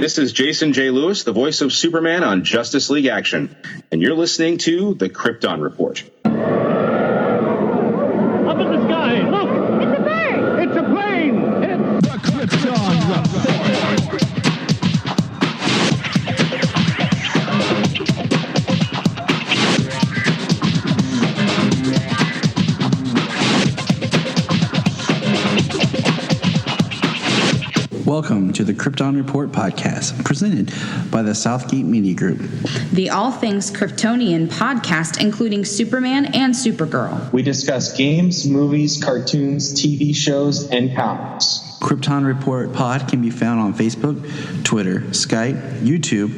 This is Jason J. Lewis, the voice of Superman on Justice League Action, and you're listening to the Krypton Report. Up in the sky, look! It's a bird! It's a plane! It's the Krypton Report! Welcome to the Krypton Report Podcast, presented by the Southgate Media Group. The All Things Kryptonian podcast, including Superman and Supergirl. We discuss games, movies, cartoons, TV shows, and comics. Krypton Report Pod can be found on Facebook, Twitter, Skype, YouTube,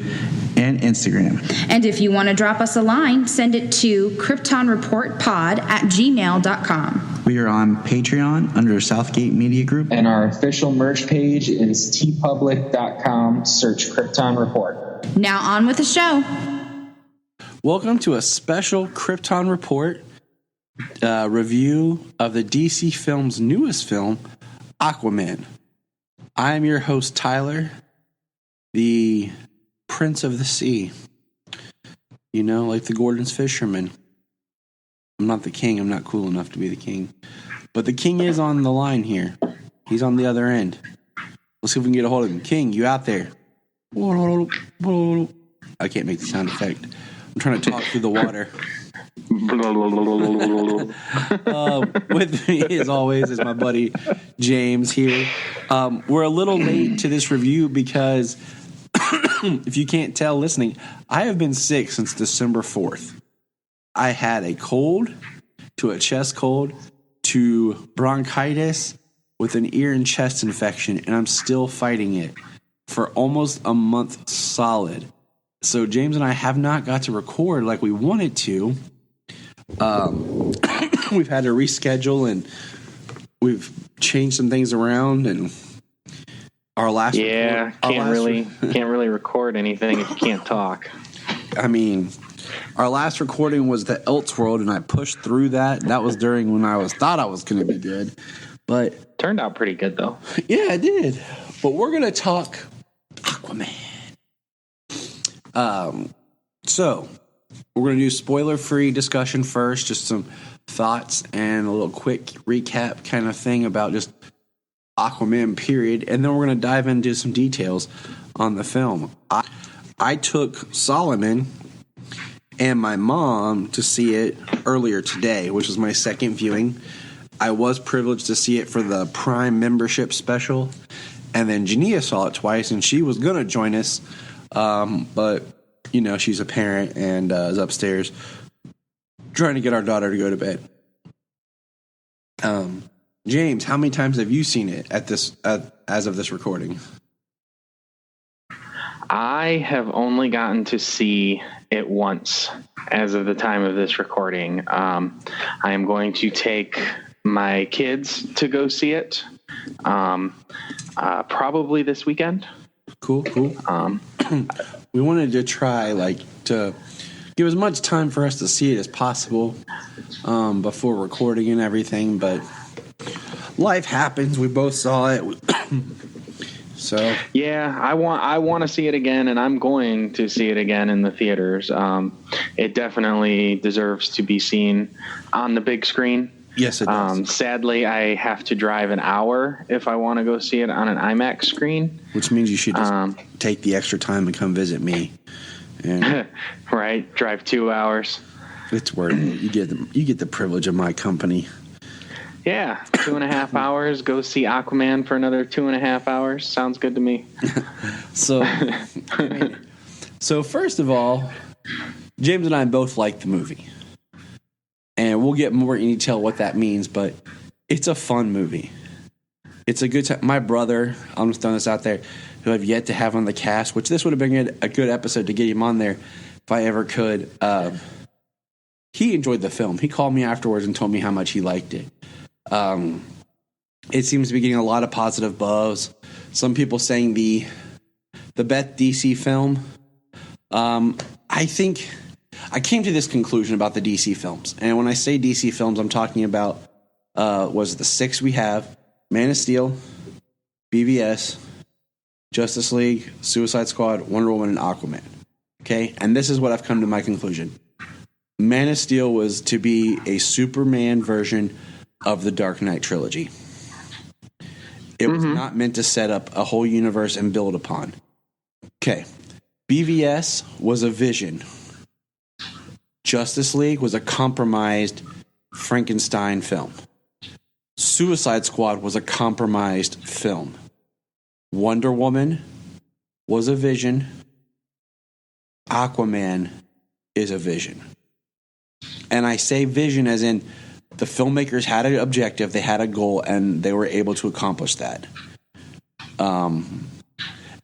and Instagram. And if you want to drop us a line, send it to kryptonreportpod@gmail.com. We are on Patreon under Southgate Media Group. And our official merch page is tpublic.com. Search Krypton Report. Now on with the show. Welcome to a special Krypton Report review of the DC Films' newest film, Aquaman. I am your host, Tyler, the Prince of the Sea. You know, like the Gordon's fisherman. I'm not the king. I'm not cool enough to be the king. But the king is on the line here. He's on the other end. Let's see if we can get a hold of him. King, you out there? I can't make the sound effect. I'm trying to talk through the water. With me, as always, is my buddy James here. We're a little late to this review because, if you can't tell listening, I have been sick since December 4th. I had a cold, to a chest cold, to bronchitis with an ear and chest infection, and I'm still fighting it for almost a month solid. So James and I have not got to record like we wanted to. We've had to reschedule, and we've changed some things around, and our last can't really record anything if you can't talk. I mean, our last recording was the Elseworld, and I pushed through that. That was during when I thought I was going to be good, but turned out pretty good though. Yeah, it did. But we're going to talk Aquaman. So we're going to do spoiler-free discussion first, just some thoughts and a little quick recap kind of thing about just Aquaman, period. And then we're going to dive into some details on the film. I took Solomon and my mom to see it earlier today, which was my second viewing. I was privileged to see it for the Prime membership special. And then Junia saw it twice, and she was going to join us. But, you know, she's a parent and is upstairs trying to get our daughter to go to bed. James, how many times have you seen it as of this recording? I have only gotten to see it once as of the time of this recording. I am going to take my kids to go see it probably this weekend. Cool. We wanted to try to give as much time for us to see it as possible before recording and everything, but life happens. We both saw it. So yeah, I want to see it again, and I'm going to see it again in the theaters. It definitely deserves to be seen on the big screen. Yes, it does. Sadly, I have to drive an hour if I want to go see it on an IMAX screen. Which means you should just take the extra time and come visit me. And right, drive 2 hours. It's worth it. You get the privilege of my company. Yeah, 2.5 hours. Go see Aquaman for another 2.5 hours. Sounds good to me. So first of all, James and I both like the movie. And we'll get more in detail what that means, but it's a fun movie. It's a good time. My brother, I'm just throwing this out there, who I've yet to have on the cast, which this would have been a good episode to get him on there if I ever could. He enjoyed the film. He called me afterwards and told me how much he liked it. It seems to be getting a lot of positive buzz. Some people saying the best DC film. I think I came to this conclusion about the DC films. And when I say DC films, I'm talking about was the 6 we have: Man of Steel, BVS, Justice League, Suicide Squad, Wonder Woman, and Aquaman. Okay? And this is what I've come to my conclusion. Man of Steel was to be a Superman version of the Dark Knight trilogy. It was not meant to set up a whole universe and build upon. Okay. BVS was a vision. Justice League was a compromised Frankenstein film. Suicide Squad was a compromised film. Wonder Woman was a vision. Aquaman is a vision. And I say vision as in the filmmakers had an objective, they had a goal, and they were able to accomplish that.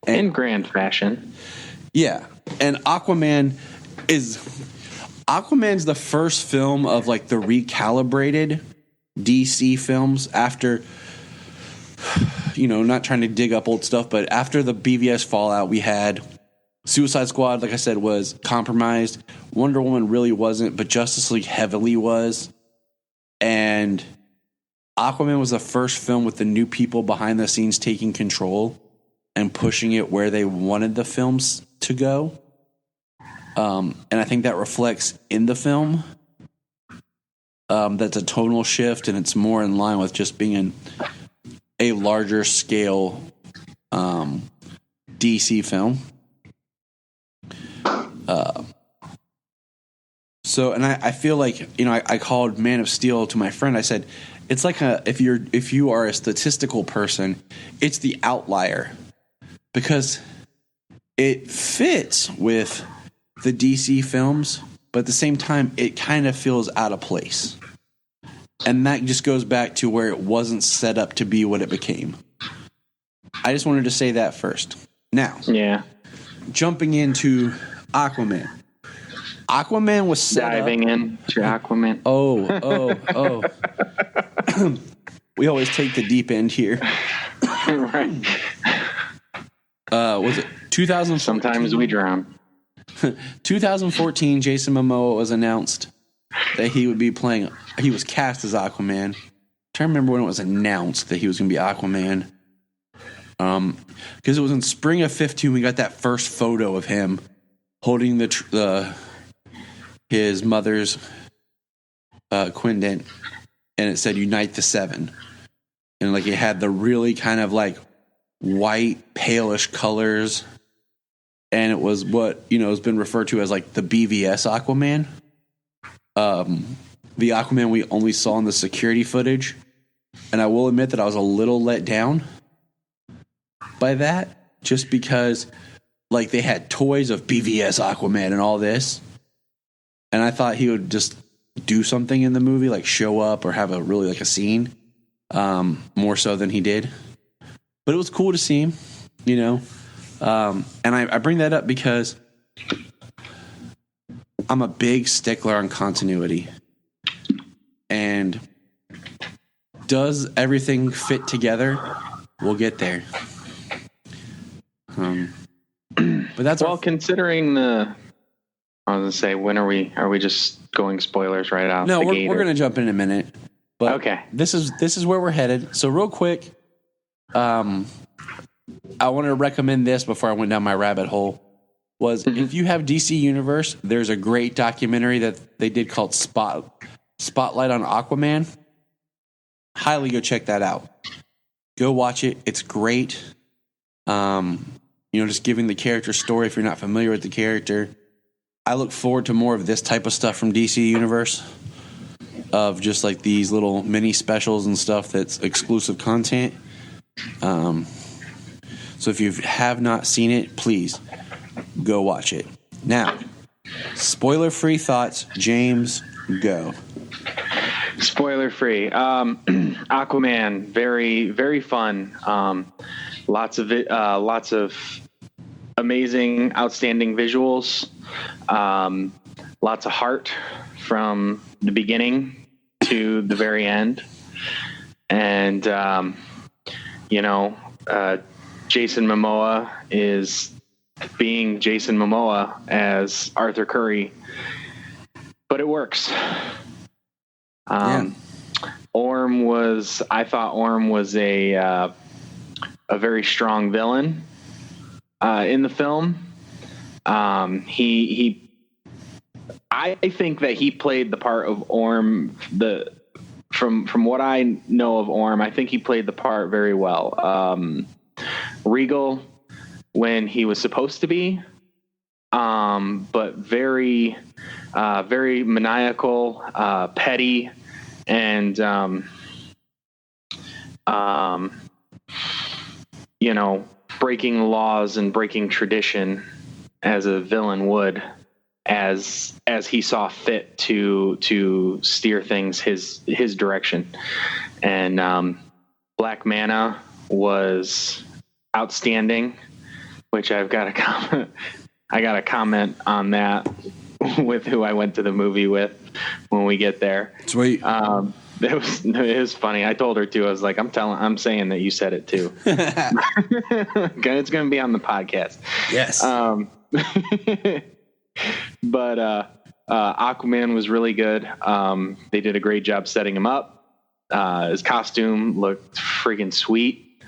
In grand fashion. Yeah. And Aquaman's the first film of like the recalibrated DC films after, not trying to dig up old stuff, but after the BVS fallout, we had Suicide Squad, like I said, was compromised. Wonder Woman really wasn't, but Justice League heavily was. And Aquaman was the first film with the new people behind the scenes taking control and pushing it where they wanted the films to go. And I think that reflects in the film. That's a tonal shift, and it's more in line with just being a larger scale DC film. And I feel like, I called Man of Steel to my friend. I said, it's like if you are a statistical person, it's the outlier because it fits with the DC films, but at the same time, it kind of feels out of place. And that just goes back to where it wasn't set up to be what it became. I just wanted to say that first. Now, jumping into Aquaman. Aquaman was set diving into Aquaman. Oh. We always take the deep end here. Right. Was it 2014? Sometimes we drown. 2014, Jason Momoa was announced that he would be playing. He was cast as Aquaman. I'm trying to remember when it was announced that he was going to be Aquaman. Because it was in spring of 2015 we got that first photo of him holding his mother's quindent, and it said "Unite the Seven," and like it had the really kind of like white, palish colors, and it was what has been referred to as like the BVS Aquaman. The Aquaman we only saw in the security footage, and I will admit that I was a little let down by that, just because like they had toys of BVS Aquaman and all this, and I thought he would just do something in the movie, like show up or have a scene, more so than he did. But it was cool to see him, and I bring that up because I'm a big stickler on continuity. And does everything fit together? We'll get there. But that's considering I was gonna say, when are we just going spoilers right out? No, we're gonna jump in a minute. But okay, this is where we're headed. So real quick, I want to recommend this before I went down my rabbit hole. If you have DC Universe, there's a great documentary that they did called Spotlight on Aquaman. Highly go check that out. Go watch it. It's great. Just giving the character story if you're not familiar with the character. I look forward to more of this type of stuff from DC Universe, of just like these little mini specials and stuff that's exclusive content. So if you have not seen it, please go watch it. Now, spoiler-free thoughts. James, go. Spoiler-free. Aquaman, very, very fun. Lots of amazing, outstanding visuals. Lots of heart from the beginning to the very end. And, Jason Momoa is being Jason Momoa as Arthur Curry, but it works. I thought Orm was a very strong villain. in the film. I think that he played the part of Orm. From what I know of Orm, I think he played the part very well. Regal when he was supposed to be, but very maniacal, petty, and breaking laws and breaking tradition as a villain would, as he saw fit to steer things his direction. And Black Mana was outstanding, which I got a comment on that with who I went to the movie with when we get there. Sweet. It was funny. I told her too. I was like, I'm saying that you said it too. It's going to be on the podcast. Yes. But Aquaman was really good. They did a great job setting him up. His costume looked friggin' sweet.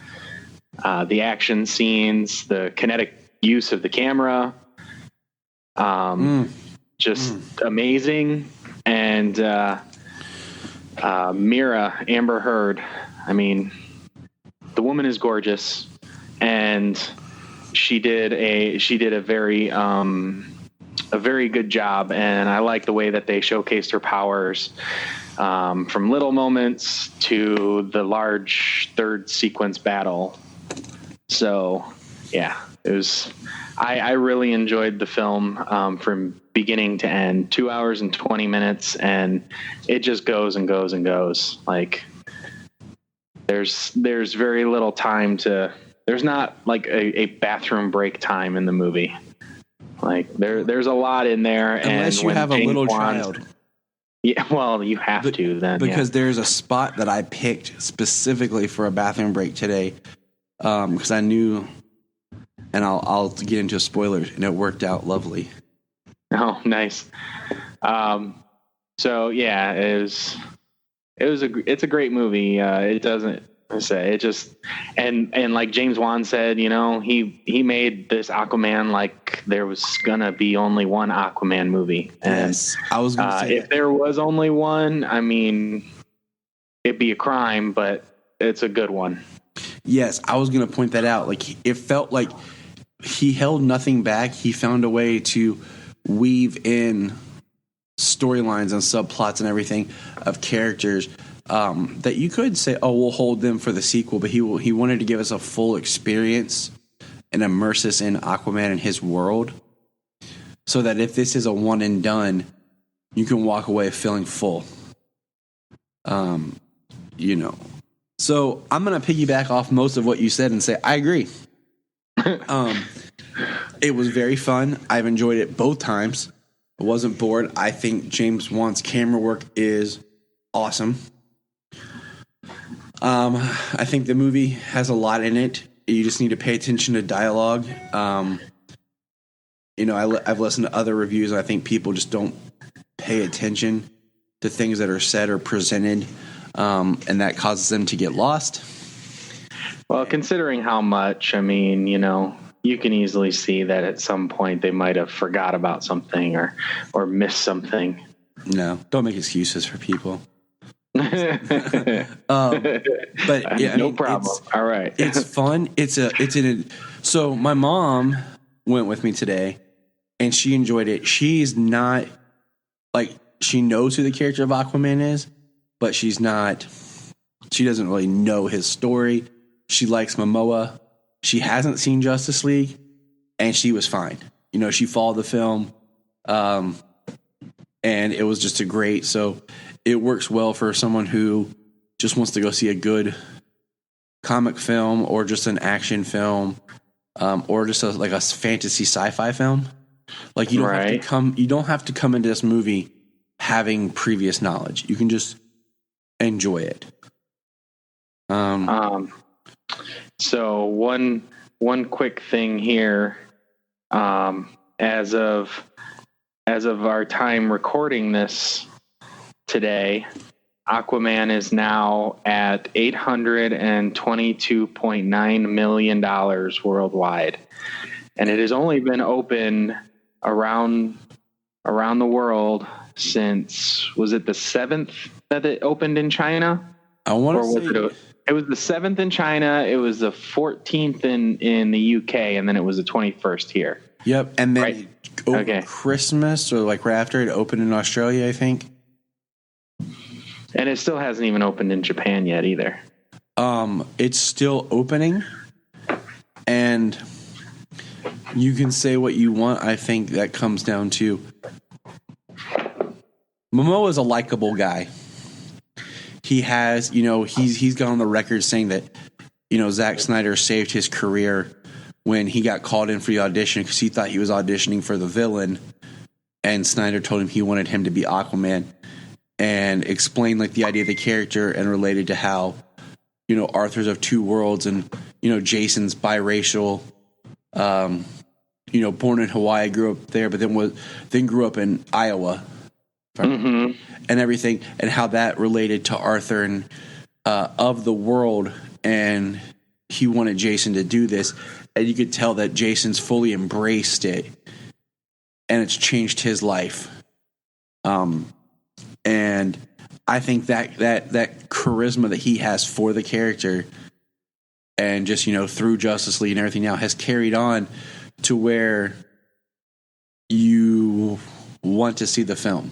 The action scenes, the kinetic use of the camera, just amazing. And Mira, Amber Heard, I mean, the woman is gorgeous, and she did a very good job. And I like the way that they showcased her powers, from little moments to the large third sequence battle. So yeah, it was, I really enjoyed the film, from beginning to end. 2 hours and 20 minutes, and it just goes and goes and goes. Like there's very little time there's not like a bathroom break time in the movie. Like there's a lot in there. Unless and you when have a James little Wan's, child. Yeah, well, you have to then. Because there's a spot that I picked specifically for a bathroom break today, because I knew, and I'll get into spoilers, and it worked out lovely. Oh, nice. So yeah, it's a great movie. It doesn't say it just, and like James Wan said, he made this Aquaman like there was gonna be only one Aquaman movie. And yes, I was gonna say if there was only one, I mean, it'd be a crime, but it's a good one. Yes, I was gonna point that out. Like, it felt like he held nothing back. He found a way to weave in storylines and subplots and everything of characters that you could say, oh, we'll hold them for the sequel, but he wanted to give us a full experience and immerse us in Aquaman and his world, so that if this is a one and done, you can walk away feeling full. So I'm going to piggyback off most of what you said and say I agree. It was very fun. I've enjoyed it both times. I wasn't bored. I think James Wan's camera work is awesome. I think the movie has a lot in it. You just need to pay attention to dialogue. I've listened to other reviews, and I think people just don't pay attention to things that are said or presented, and that causes them to get lost. Well, considering how much, I mean, you can easily see that at some point they might have forgot about something or missed something. No, don't make excuses for people. But yeah, no problem. All right, it's fun. So my mom went with me today, and she enjoyed it. She's not like, she knows who the character of Aquaman is, but she doesn't really know his story. She likes Momoa. She hasn't seen Justice League, and she was fine. She followed the film, and it was just so it works well for someone who just wants to go see a good comic film, or just an action film, or just a fantasy sci-fi film. Like, you don't have to come into this movie having previous knowledge. You can just enjoy it. So one quick thing here, as of our time recording this today, Aquaman is now at $822.9 million worldwide. and it has only been open around the world since, was it the 7th that it opened in China? I want to say it was the 7th in China. It was the 14th in the UK, and then it was the 21st here. Yep, and then Right. over Christmas or like right after it opened in Australia, I think. And it still hasn't even opened in Japan yet either. It's still opening, and you can say what you want. I think that comes down to Momoa is a likable guy. He has, he's gone on the record saying that, Zack Snyder saved his career when he got called in for the audition because he thought he was auditioning for the villain, and Snyder told him he wanted him to be Aquaman, and explained like the idea of the character and related to how, Arthur's of two worlds, and Jason's biracial, born in Hawaii, grew up there, but then grew up in Iowa, and everything, and how that related to Arthur and of the world, and he wanted Jason to do this, and you could tell that Jason's fully embraced it, and it's changed his life. And I think that charisma that he has for the character, and just through Justice League and everything now, has carried on to where you want to see the film,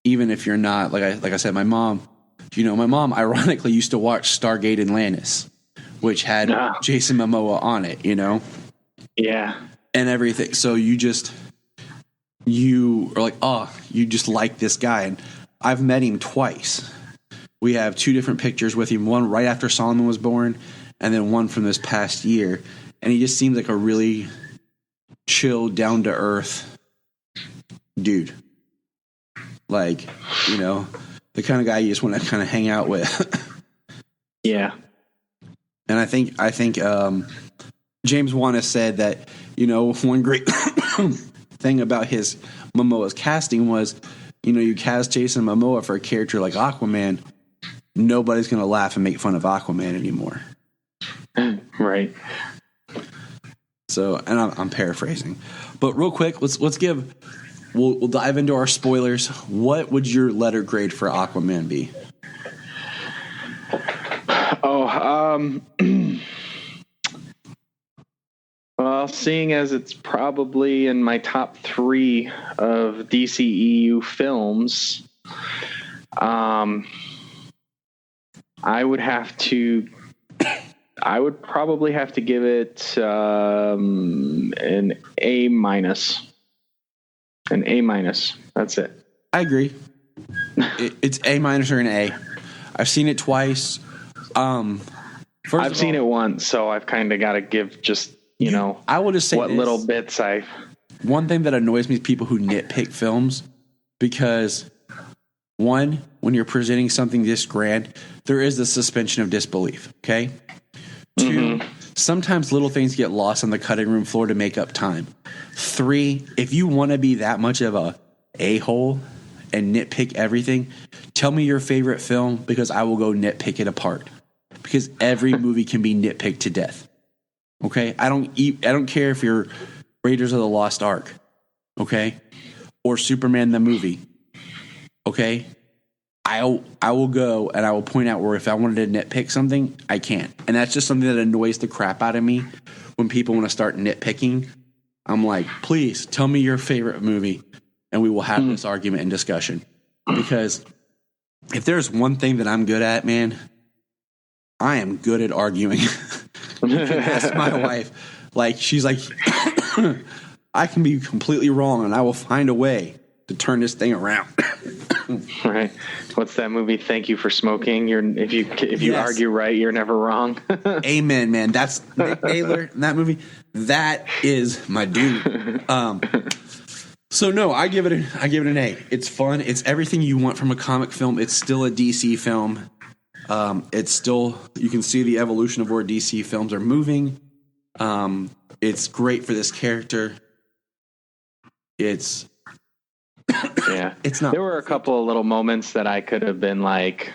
even if you're not like I said. My mom ironically used to watch Stargate Atlantis, which had Jason Momoa on it, Yeah. and everything. So you are like, oh, you just like this guy. And I've met him twice. We have 2 different pictures with him, one right after Solomon was born, and then one from this past year. And he just seems like a really chill, down to earth dude. Like, the kind of guy you just want to kind of hang out with. Yeah. And I think James Wan has said that, one great thing about his Momoa's casting was, you cast Jason Momoa for a character like Aquaman, nobody's going to laugh and make fun of Aquaman anymore. Right. So, and I'm paraphrasing, but real quick, we'll dive into our spoilers. What would your letter grade for Aquaman be? Well, seeing as it's probably in my top 3 of DCEU films, I would probably have to give it an A-. An A-. That's it. I agree. It's A- or an A. I've seen it twice. I've seen it once, so I've kind of got to give just, I will just say what little bits one thing that annoys me is people who nitpick films, because one, when you're presenting something this grand, there is the suspension of disbelief. Okay. 2, sometimes little things get lost on the cutting room floor to make up time. 3, if you want to be that much of a a-hole and nitpick everything, tell me your favorite film, because I will go nitpick it apart, because every movie can be nitpicked to death. Okay, I don't care if you're Raiders of the Lost Ark, okay, or Superman the movie, okay. I will go and I will point out where if I wanted to nitpick something, I can't, and that's just something that annoys the crap out of me when people want to start nitpicking. I'm like, please tell me your favorite movie, and we will have this argument and discussion. Because if there's one thing that I'm good at, man, I am good at arguing. That's my wife. Like, she's like, I can be completely wrong, and I will find a way to turn this thing around. Right. What's that movie? Thank You for Smoking. If you argue right, you're never wrong. Amen, man. That's Nick Taylor in that movie. That is my dude. So no, I give it an A. It's fun. It's everything you want from a comic film. It's still a DC film. It's still, you can see the evolution of where DC films are moving. It's great for this character. It's yeah. It's not. There were a couple of little moments that I could have been like,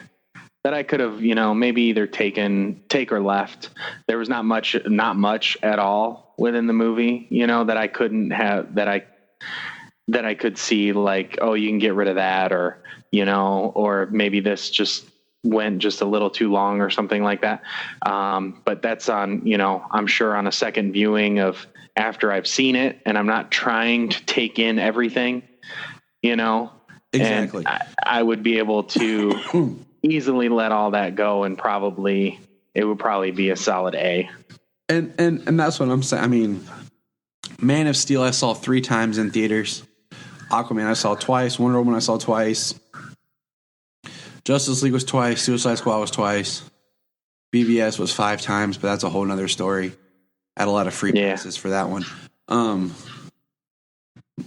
that I could have, maybe either take or left. There was not much at all within the movie, that I couldn't have, that I could see like, oh, you can get rid of that, or, or maybe this just went just a little too long or something like that. But that's on, I'm sure on a second viewing of after I've seen it, and I'm not trying to take in everything, Exactly. And I would be able to easily let all that go, and it would probably be a solid A. And that's what I'm saying. I mean, Man of Steel I saw 3 times in theaters. Aquaman I saw twice. Wonder Woman I saw twice. Justice League was twice. Suicide Squad was twice. BVS was 5 times, but that's a whole nother story. I had a lot of free passes for that one.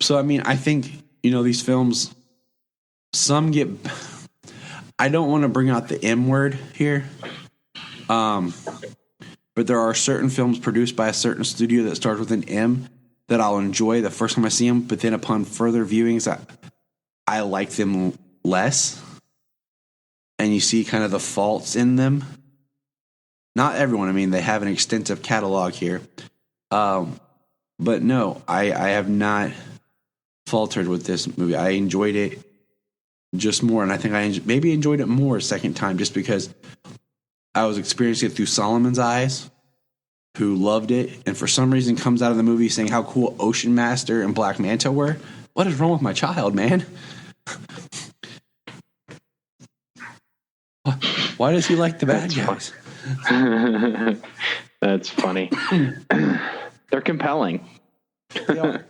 So I mean, I think these films, some get. I don't want to bring out the M word here, but there are certain films produced by a certain studio that starts with an M that I'll enjoy the first time I see them, but then upon further viewings, I like them less, and you see kind of the faults in them. Not everyone. I mean, they have an extensive catalog here, but no, I have not faltered with this movie. I enjoyed it just more, and I think I maybe enjoyed it more second time just because I was experiencing it through Solomon's eyes, who loved it, and for some reason comes out of the movie saying how cool Ocean Master and Black Manta were. What is wrong with my child, man? Why does he like the bad guys? That's funny. They're compelling. They are.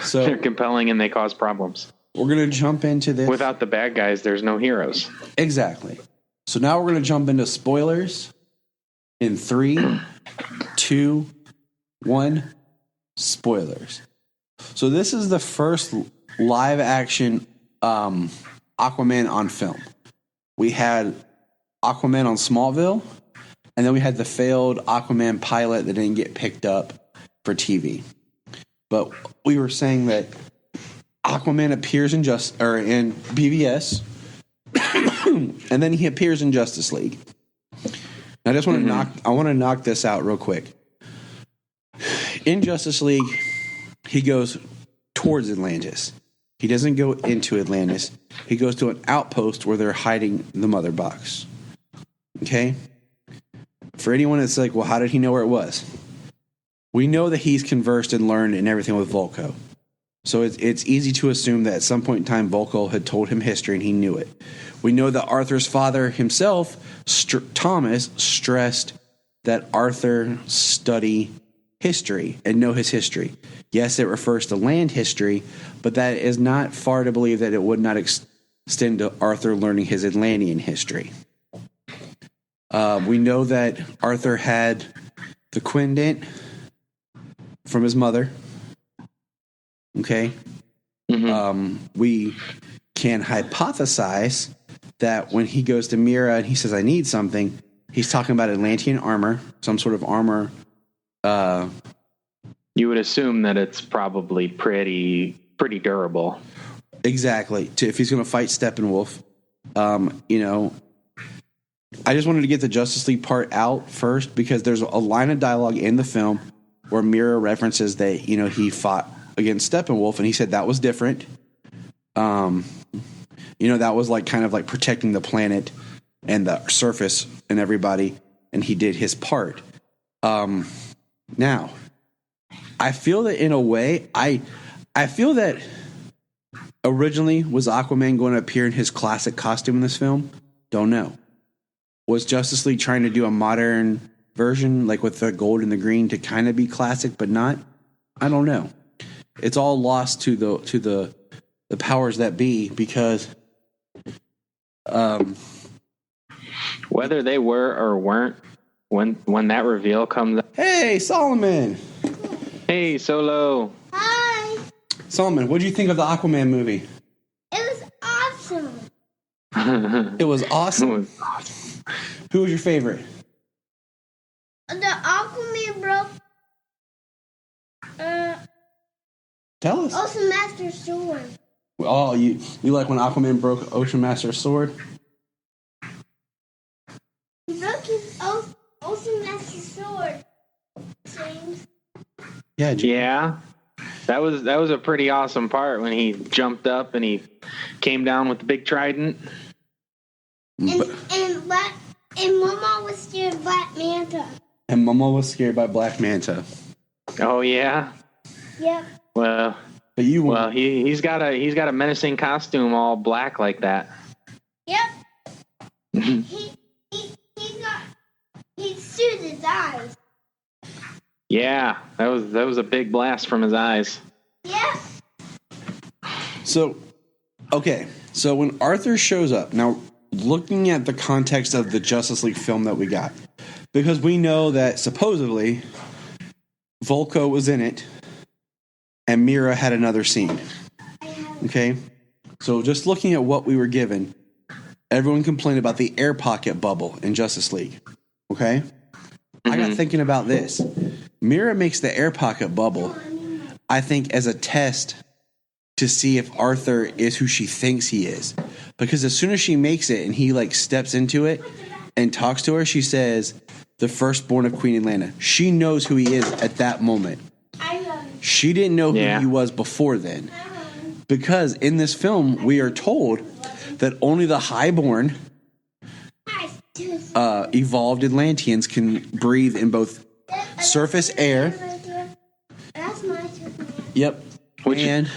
So they're compelling, and they cause problems. We're going to jump into this. Without the bad guys, there's no heroes. Exactly. So now we're going to jump into spoilers in 3, 2, 1. Spoilers. So this is the first live action Aquaman on film. We had Aquaman on Smallville, and then we had the failed Aquaman pilot that didn't get picked up for TV. But we were saying that Aquaman appears in BVS, and then he appears in Justice League. I just want to knock this out real quick. In Justice League, he goes towards Atlantis. He doesn't go into Atlantis. He goes to an outpost where they're hiding the mother box. Okay? For anyone that's like, well, how did he know where it was? We know that he's conversed and learned and everything with Volko. So it's easy to assume that at some point in time, Volko had told him history and he knew it. We know that Arthur's father himself, Thomas, stressed that Arthur study history and know his history. Yes, it refers to land history, but that is not far to believe that it would not extend to Arthur learning his Atlantean history. We know that Arthur had the Quindent from his mother. Okay. We can hypothesize that when he goes to Mira and he says, I need something, he's talking about Atlantean armor, some sort of armor. You would assume that it's probably pretty durable. Exactly. If he's going to fight Steppenwolf. I just wanted to get the Justice League part out first because there's a line of dialogue in the film where Mira references that, he fought against Steppenwolf, and he said that was different. That was like kind of like protecting the planet and the surface and everybody, and he did his part. Now, I feel that in a way, I feel that originally was Aquaman going to appear in his classic costume in this film? Don't know. Was Justice League trying to do a modern version, like with the gold and the green, to kind of be classic, but not? I don't know. It's all lost to the powers that be because whether they were or weren't, when that reveal comes up. Hey, Solomon. Hey, Solo. Hi. Solomon, what did you think of the Aquaman movie? It was awesome. It was awesome. Who was your favorite? The Aquaman broke. Tell us. Ocean Master's sword. Oh, you like when Aquaman broke Ocean Master's sword? sword, James. Yeah. That was a pretty awesome part when he jumped up and he came down with the big trident. And Mama was scared of Black Manta. And Momo was scared by Black Manta. Oh yeah. Yep. Well, But you well, he's got a menacing costume all black like that. Yep. he suited his eyes. Yeah, that was a big blast from his eyes. Yep. So, okay. So when Arthur shows up, now looking at the context of the Justice League film that we got, because we know that supposedly Volko was in it and Mira had another scene. Okay? So just looking at what we were given, everyone complained about the air pocket bubble in Justice League. Okay? I got thinking about this. Mira makes the air pocket bubble, I think, as a test to see if Arthur is who she thinks he is. Because as soon as she makes it and he like steps into it and talks to her, she says, the firstborn of Queen Atlanta. She knows who he is at that moment. She didn't know who he was before then. Because in this film, we are told that only the highborn evolved Atlanteans can breathe in both surface air. That's my Superman. Yep. And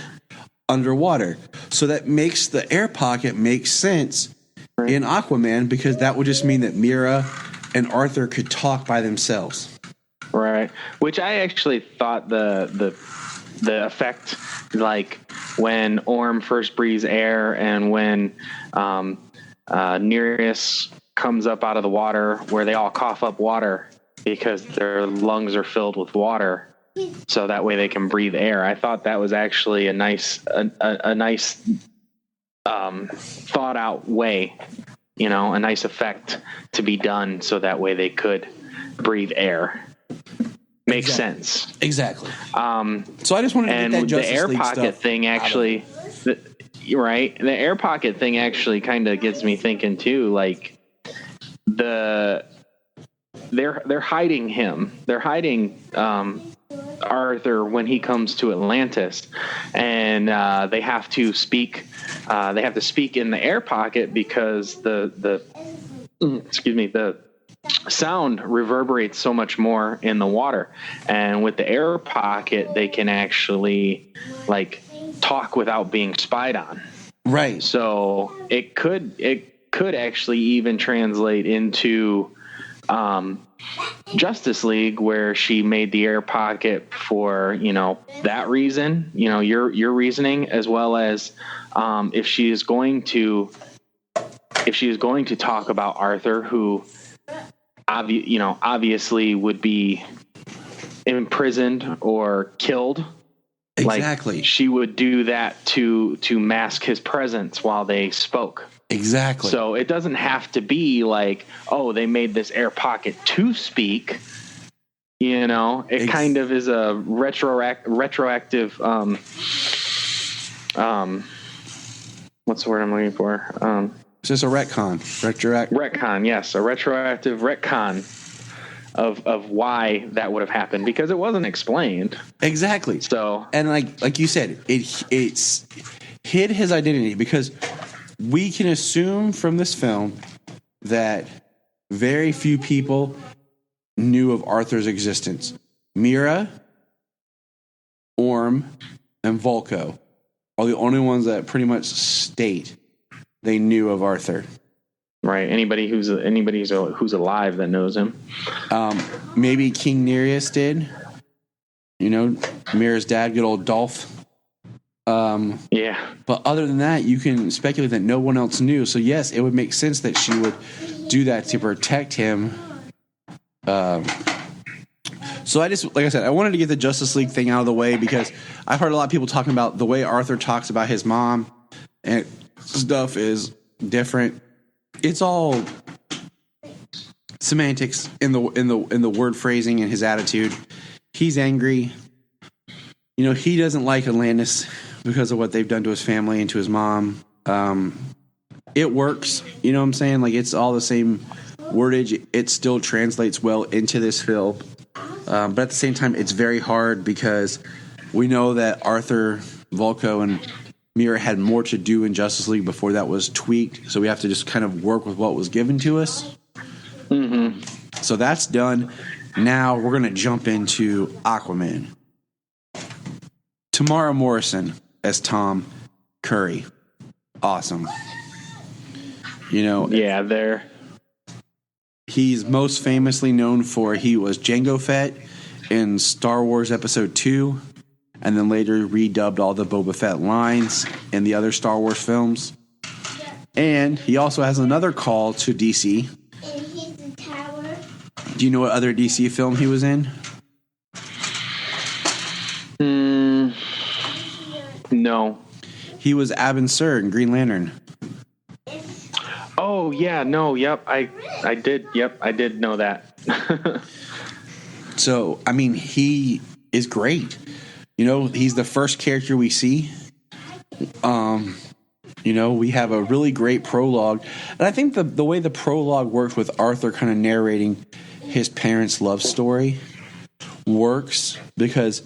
underwater. So that makes the air pocket make sense in Aquaman, because that would just mean that Mira and Arthur could talk by themselves. Right. Which I actually thought the effect, like when Orm first breathes air and when Nereus comes up out of the water, where they all cough up water because their lungs are filled with water, so that way they can breathe air. I thought that was actually a nice thought out way, a nice effect to be done, so that way they could breathe air. Makes sense. Exactly. So I just wanted to get that Justice the air League pocket stuff thing actually, you're right. The air pocket thing actually kind of gets me thinking too. Like they're hiding him. They're hiding Arthur when he comes to Atlantis, and they have to speak. They have to speak in the air pocket because the sound reverberates so much more in the water, and with the air pocket they can actually like talk without being spied on. Right. So it could actually even translate into Justice League, where she made the air pocket for that reason, your reasoning, as well as if she is going to talk about Arthur, who obviously would be imprisoned or killed. Exactly. Like, she would do that to mask his presence while they spoke. Exactly. So it doesn't have to be like, oh, they made this air pocket to speak. It kind of is a retroactive. What's the word I'm looking for? It's just a retcon. Retcon, yes, a retroactive retcon of why that would have happened, because it wasn't explained. Exactly. So, and like you said, it's hid his identity, because we can assume from this film that very few people knew of Arthur's existence. Mira, Orm, and Volko are the only ones that pretty much state they knew of Arthur. Right. Anybody who's alive that knows him. Maybe King Nereus did. Mira's dad, good old Dolph. Yeah. But other than that, you can speculate that no one else knew. So yes, it would make sense that she would do that to protect him. So like I said, I wanted to get the Justice League thing out of the way, because I've heard a lot of people talking about the way Arthur talks about his mom and stuff is different. It's all semantics in the word phrasing and his attitude. He's angry. He doesn't like Atlantis because of what they've done to his family and to his mom. It works. You know what I'm saying? Like, it's all the same wordage, it still translates well into this film. But at the same time, it's very hard because we know that Arthur, Volko, and Mira had more to do in Justice League before that was tweaked. So we have to just kind of work with what was given to us. Mm-hmm. So that's done. Now we're going to jump into Aquaman. Tamara Morrison as Tom Curry. Awesome. You know, Yeah, he's most famously known for he was Jango Fett in Star Wars Episode 2, and then later redubbed all the Boba Fett lines in the other Star Wars films. And he also has another call to DC. And he's the tower. Do you know what other DC film he was in? No. He was Abin Sur in Green Lantern. Oh yeah, no, yep, I did know that. So, I mean, he is great. You know, he's the first character we see. You know, we have a really great prologue. And I think the way the prologue works with Arthur kind of narrating his parents' love story works because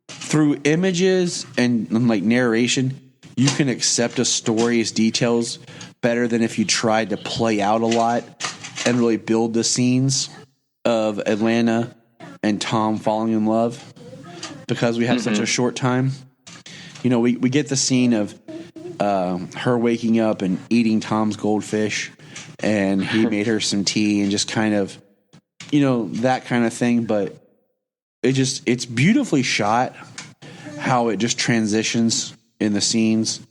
through images and like narration, you can accept a story's details better than if you tried to play out a lot and really build the scenes of Atlanta and Tom falling in love because we have such a short time. You know, we get the scene of her waking up and eating Tom's goldfish, and he made her some tea and just kind of, you know, that kind of thing. But it's beautifully shot how it just transitions in the scenes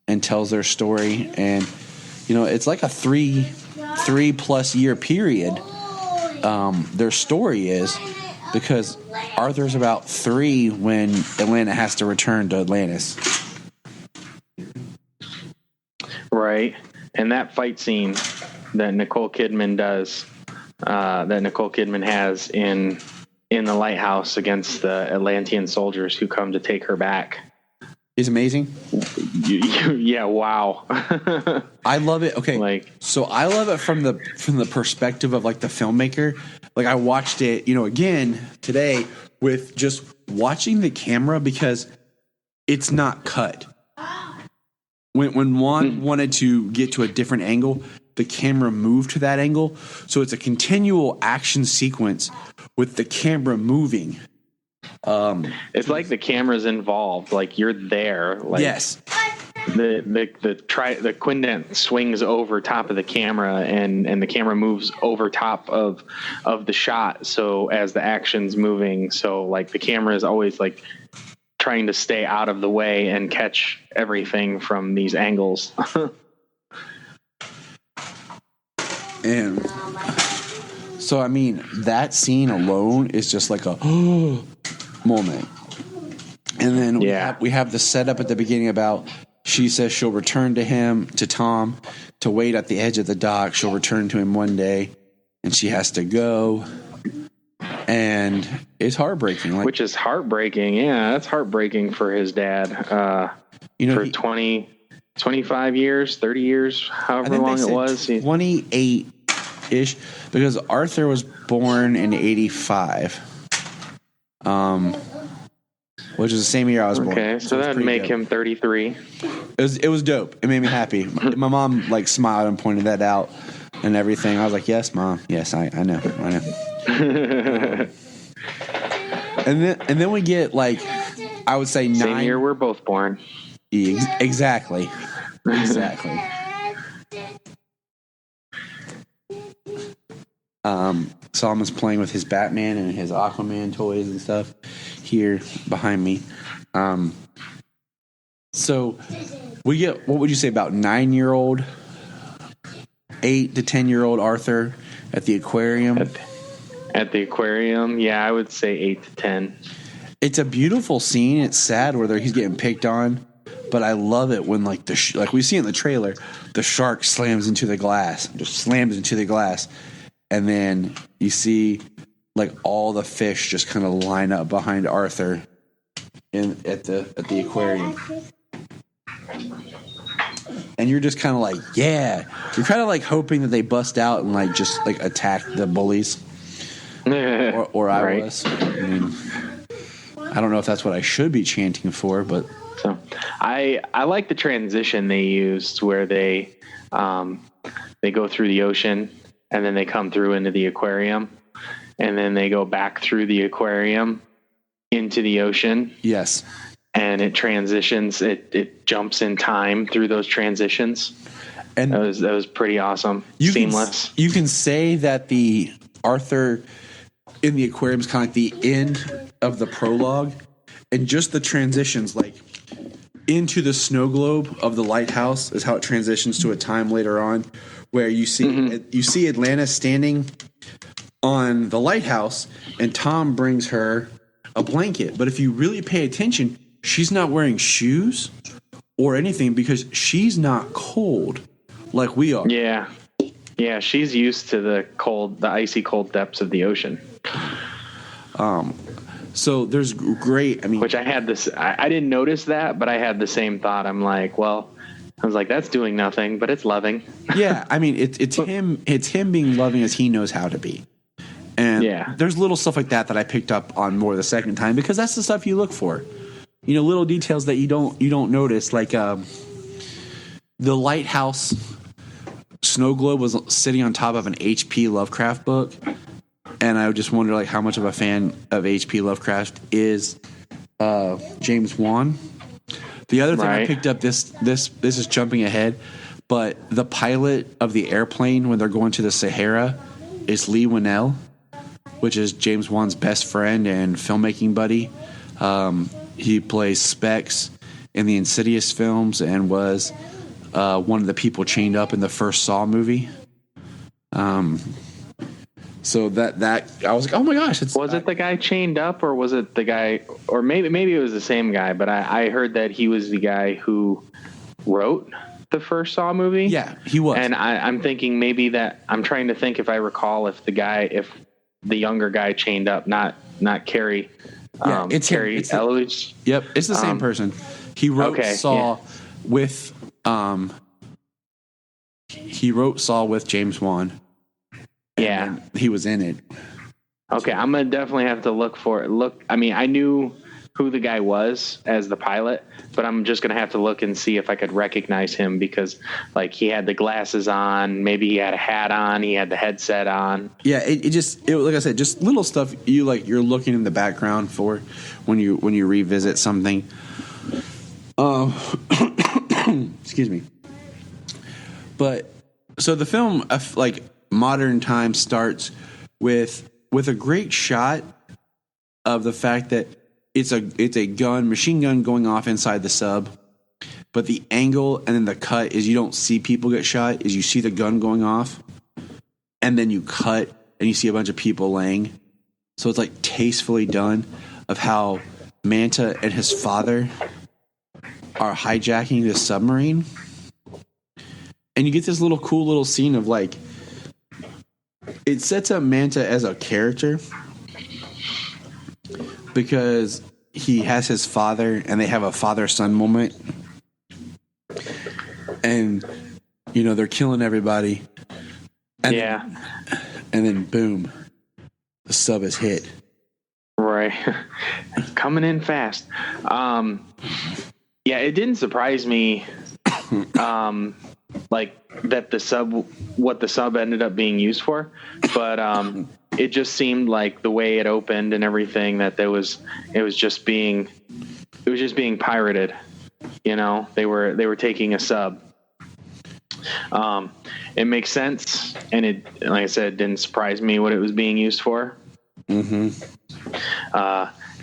and tells their story. And, you know, it's like a 3+ year period. Their story is because Arthur's about 3 when Atlanta has to return to Atlantis. Right. And that fight scene that Nicole Kidman does, that Nicole Kidman has in the lighthouse against the Atlantean soldiers who come to take her back, is amazing. Yeah, wow. I love it. Okay, so I love it from the perspective of like the filmmaker. Like I watched it, you know, again today with just watching the camera because it's not cut. When Juan wanted to get to a different angle, the camera moved to that angle. So it's a continual action sequence with the camera moving. It's like the camera's involved, like you're there. Like yes. The quindent swings over top of the camera and the camera moves over top of the shot. So as the action's moving, so like the camera is always like trying to stay out of the way and catch everything from these angles. And so, I mean, that scene alone is just like a moment. And then we have the setup at the beginning about she says she'll return to Tom, to wait at the edge of the dock. She'll return to him one day, and she has to go. And it's heartbreaking. Like, which is heartbreaking. Yeah, that's heartbreaking for his dad. You know, for 25 years, 30 years, however long it was. 28-ish, because Arthur was born in 85. Which is the same year I was born. Okay, so that'd make him 33. It was dope. It made me happy. My mom like smiled and pointed that out and everything. I was like, "Yes, Mom. Yes, I know. And then we get like, I would say 9. Same year we're both born. Exactly. Solomon's playing with his Batman and his Aquaman toys and stuff here behind me. So we get, what would you say, about 9-year-old, 8 to 10-year-old Arthur at the aquarium? At the aquarium, yeah, I would say 8 to 10. It's a beautiful scene. It's sad where he's getting picked on, but I love it when like like we see in the trailer, the shark slams into the glass, and then you see like all the fish just kind of line up behind Arthur at the aquarium. and you're just kind of like, yeah, you're kind of like hoping that they bust out and like just like attack the bullies, or I Right. was. I mean, I don't know if that's what I should be chanting for, but So I like the transition they used where they go through the ocean and then they come through into the aquarium and then they go back through the aquarium into the ocean. yes. And it transitions, it jumps in time through those transitions. And That was pretty awesome. Seamless. You can say that the Arthur in the aquarium is kind of like the end of the prologue, and just the transitions, like into the snow globe of the lighthouse, is how it transitions to a time later on, where you see Atlantis standing on the lighthouse, and Tom brings her a blanket. But if you really pay attention, she's not wearing shoes or anything because she's not cold like we are. Yeah. Yeah, she's used to the icy cold depths of the ocean. So there's great. I mean, Which I had this, I didn't notice that, but I had the same thought. I'm like, well, I was like, that's doing nothing, but it's loving. yeah. I mean, it's him being loving as he knows how to be. And Yeah. there's little stuff like that I picked up on more the second time because that's the stuff you look for. You know, little details that you don't notice, like the lighthouse snow globe was sitting on top of an H.P. Lovecraft book, and I just wonder like how much of a fan of H.P. Lovecraft is James Wan. The other thing I Right. picked up, this is jumping ahead, but the pilot of the airplane when they're going to the Sahara is Lee Winnell, which is James Wan's best friend and filmmaking buddy. He plays Specs in the Insidious films and was one of the people chained up in the first Saw movie. So that I was like, oh my gosh, Was it the guy chained up, or was it the guy, or maybe it was the same guy, but I heard that he was the guy who wrote the first Saw movie. Yeah, he was. And I'm thinking maybe that, I'm trying to think if I recall if the younger guy chained up, not Carrie. Yeah, it's him. Carrie It's the- Elwes. Yep, it's the same person. He wrote okay, Saw with James Wan. Yeah. And he was in it. Okay, I'm gonna definitely have to look for it. I mean, I knew who the guy was as the pilot, but I'm just gonna have to look and see if I could recognize him because, like, he had the glasses on, maybe he had a hat on, he had the headset on. Yeah, it like I said, just little stuff you're looking in the background for when you revisit something. Excuse me. But so the film, like modern time, starts with a great shot of the fact that it's a machine gun going off inside the sub, but the angle and then the cut is you don't see people get shot, is you see the gun going off, and then you cut and you see a bunch of people laying. So it's like tastefully done of how Manta and his father are hijacking this submarine. And you get this cool little scene of like, it sets up Manta as a character because he has his father and they have a father-son moment. And, you know, they're killing everybody. And and then boom, the sub is hit. Right. Coming in fast. Yeah, it didn't surprise me like that what the sub ended up being used for, but it just seemed like the way it opened and everything that it was just being pirated. You know, they were taking a sub. It makes sense, and it, like I said, didn't surprise me what it was being used for. Mm-hmm.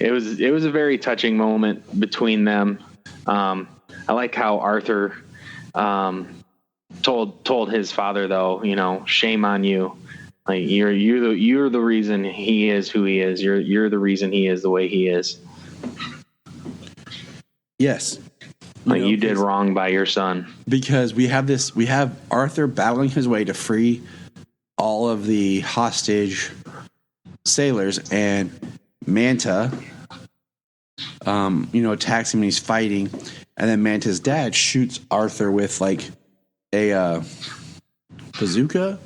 It was a very touching moment between them. I like how Arthur told his father, though, you know, shame on you. Like you're the reason he is who he is. You're the reason he is the way he is. Yes. Like you did wrong by your son. Because we have Arthur battling his way to free all of the hostage sailors, and Manta, attacks him and he's fighting. and then Manta's dad shoots Arthur with like a bazooka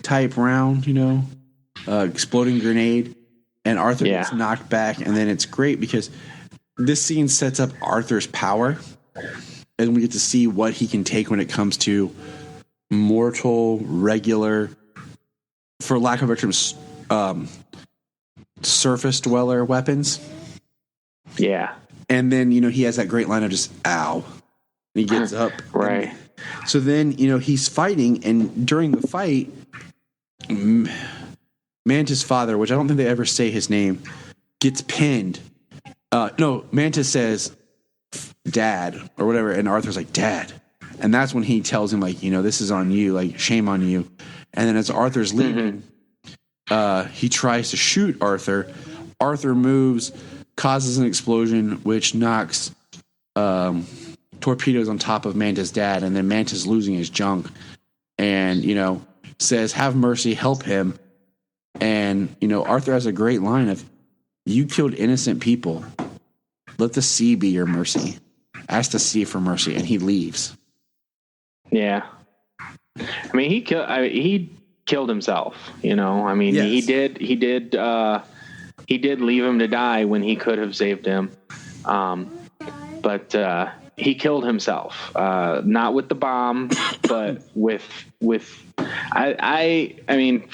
type round, exploding grenade, and Arthur gets knocked back. And then it's great because this scene sets up Arthur's power, and we get to see what he can take when it comes to mortal, regular, for lack of a better term, surface dweller weapons. Yeah. And then, he has that great line of just, ow. And he gets up. Right. So then, he's fighting, and during the fight, Manta's father, which I don't think they ever say his name, gets pinned. No, Manta says, Dad, or whatever, and Arthur's like, Dad. And that's when he tells him, like, this is on you, like, shame on you. And then as Arthur's leaving, he tries to shoot Arthur. Arthur moves, causes an explosion, which knocks torpedoes on top of Manta's dad, and then Manta's losing his junk. And, says, have mercy, help him. And, Arthur has a great line of, you killed innocent people. Let the sea be your mercy. Ask the sea for mercy. And he leaves. Yeah. I mean, he killed himself, I mean, yes. he did leave him to die when he could have saved him. But he killed himself, not with the bomb, but with, I mean,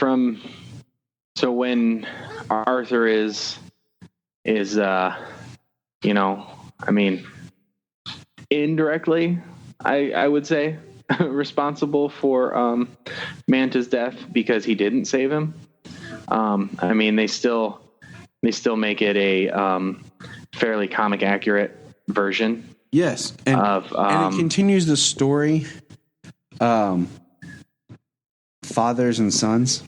so when Arthur is, I mean, indirectly, I would say responsible for, Manta's death because he didn't save him. I mean, they still make it a, fairly comic accurate version. Yes. And, and it continues the story, fathers and sons.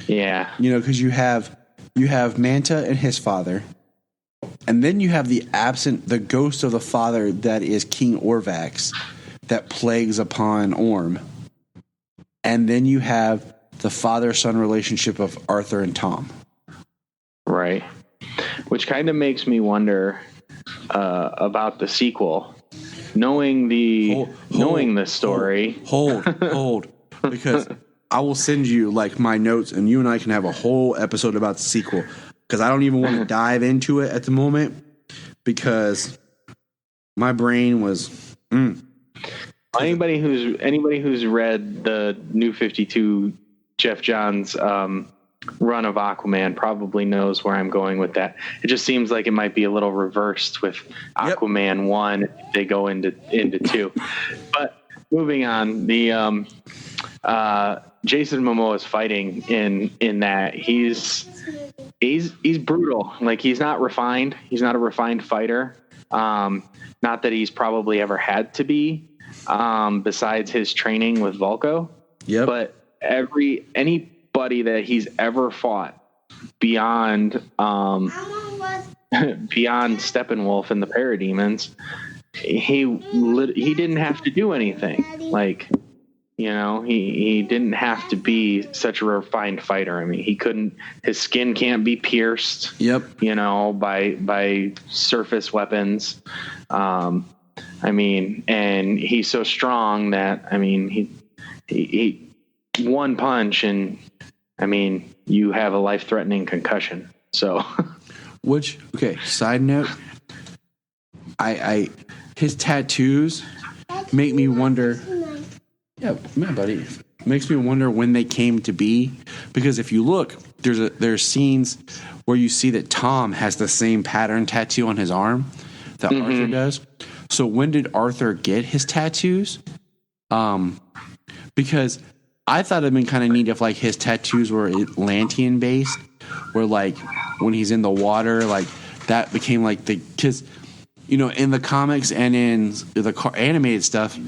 Yeah. Because you have Manta and his father, and then you have the ghost of the father that is King Orvax that plagues upon Orm. And then you have the father-son relationship of Arthur and Tom. Right. Which kind of makes me wonder about the sequel. Knowing the story. Hold. Because I will send you like my notes, and you and I can have a whole episode about the sequel. Because I don't even want to dive into it at the moment, because my brain was. Anybody who's read the New 52 Jeff Johns run of Aquaman probably knows where I'm going with that. It just seems like it might be a little reversed with Aquaman 1. They go into 2. But moving on, the Jason Momoa's fighting in that he's brutal. Like, he's not refined. He's not a refined fighter. Not that he's probably ever had to be, besides his training with Vulko. Yep. But anybody that he's ever fought beyond Steppenwolf and the Parademons, he didn't have to do anything. Like, he didn't have to be such a refined fighter. I mean, his skin can't be pierced. Yep. By surface weapons. I mean, and he's so strong that, I mean, he one punch and, I mean, you have a life-threatening concussion. So, side note, his tattoos make me wonder. Yeah, man, buddy. Makes me wonder when they came to be, because if you look, there's scenes where you see that Tom has the same pattern tattoo on his arm that Arthur does. So when did Arthur get his tattoos? Because I thought it'd been kind of neat if like his tattoos were Atlantean based, where like when he's in the water, like that became like because in the comics and in the animated stuff,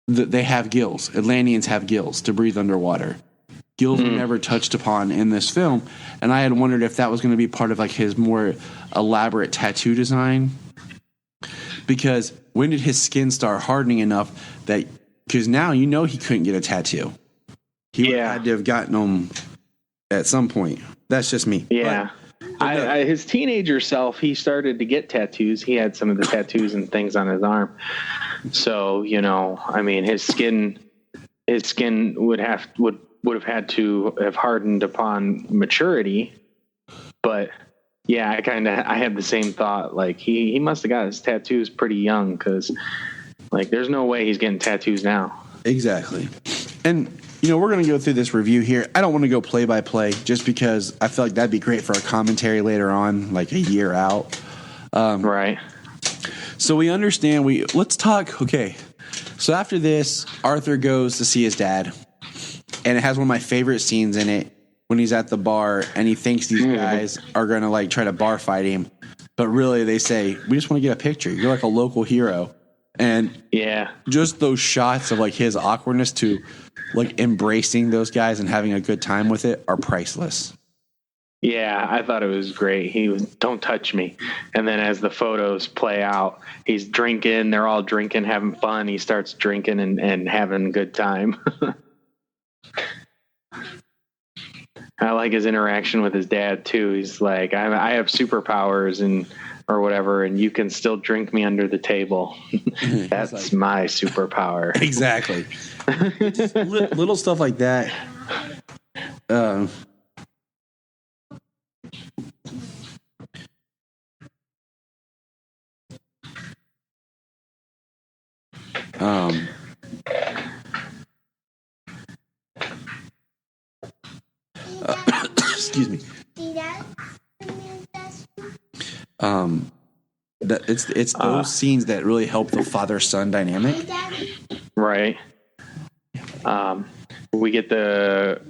they have gills. Atlanteans have gills to breathe underwater. Gills were never touched upon in this film, and I had wondered if that was going to be part of like his more elaborate tattoo design. Because when did his skin start hardening enough that? Because now he couldn't get a tattoo. He would have had to have gotten them at some point. That's just me. Yeah. His teenager self, he started to get tattoos. He had some of the tattoos and things on his arm. So, I mean, his skin would have had to have hardened upon maturity. But yeah, I had the same thought. Like he must have got his tattoos pretty young, because like there's no way he's getting tattoos now. Exactly. And we're going to go through this review here. I don't want to go play by play, just because I feel like that'd be great for a commentary later on, like a year out. Right. So we understand. Let's talk. Okay. So after this, Arthur goes to see his dad, and it has one of my favorite scenes in it when he's at the bar and he thinks these guys are going to like try to bar fight him, but really they say, "We just want to get a picture. You're like a local hero." And yeah, just those shots of like his awkwardness to like embracing those guys and having a good time with it are priceless. Yeah, I thought it was great. He was, "Don't touch me." And then as the photos play out, he's drinking, they're all drinking, having fun. He starts drinking and having a good time. I like his interaction with his dad too. He's like, I have superpowers or whatever, and you can still drink me under the table. That's like, my superpower. Exactly. Just little stuff like that. Excuse me. It's those scenes that really help the father-son dynamic. Right. We get the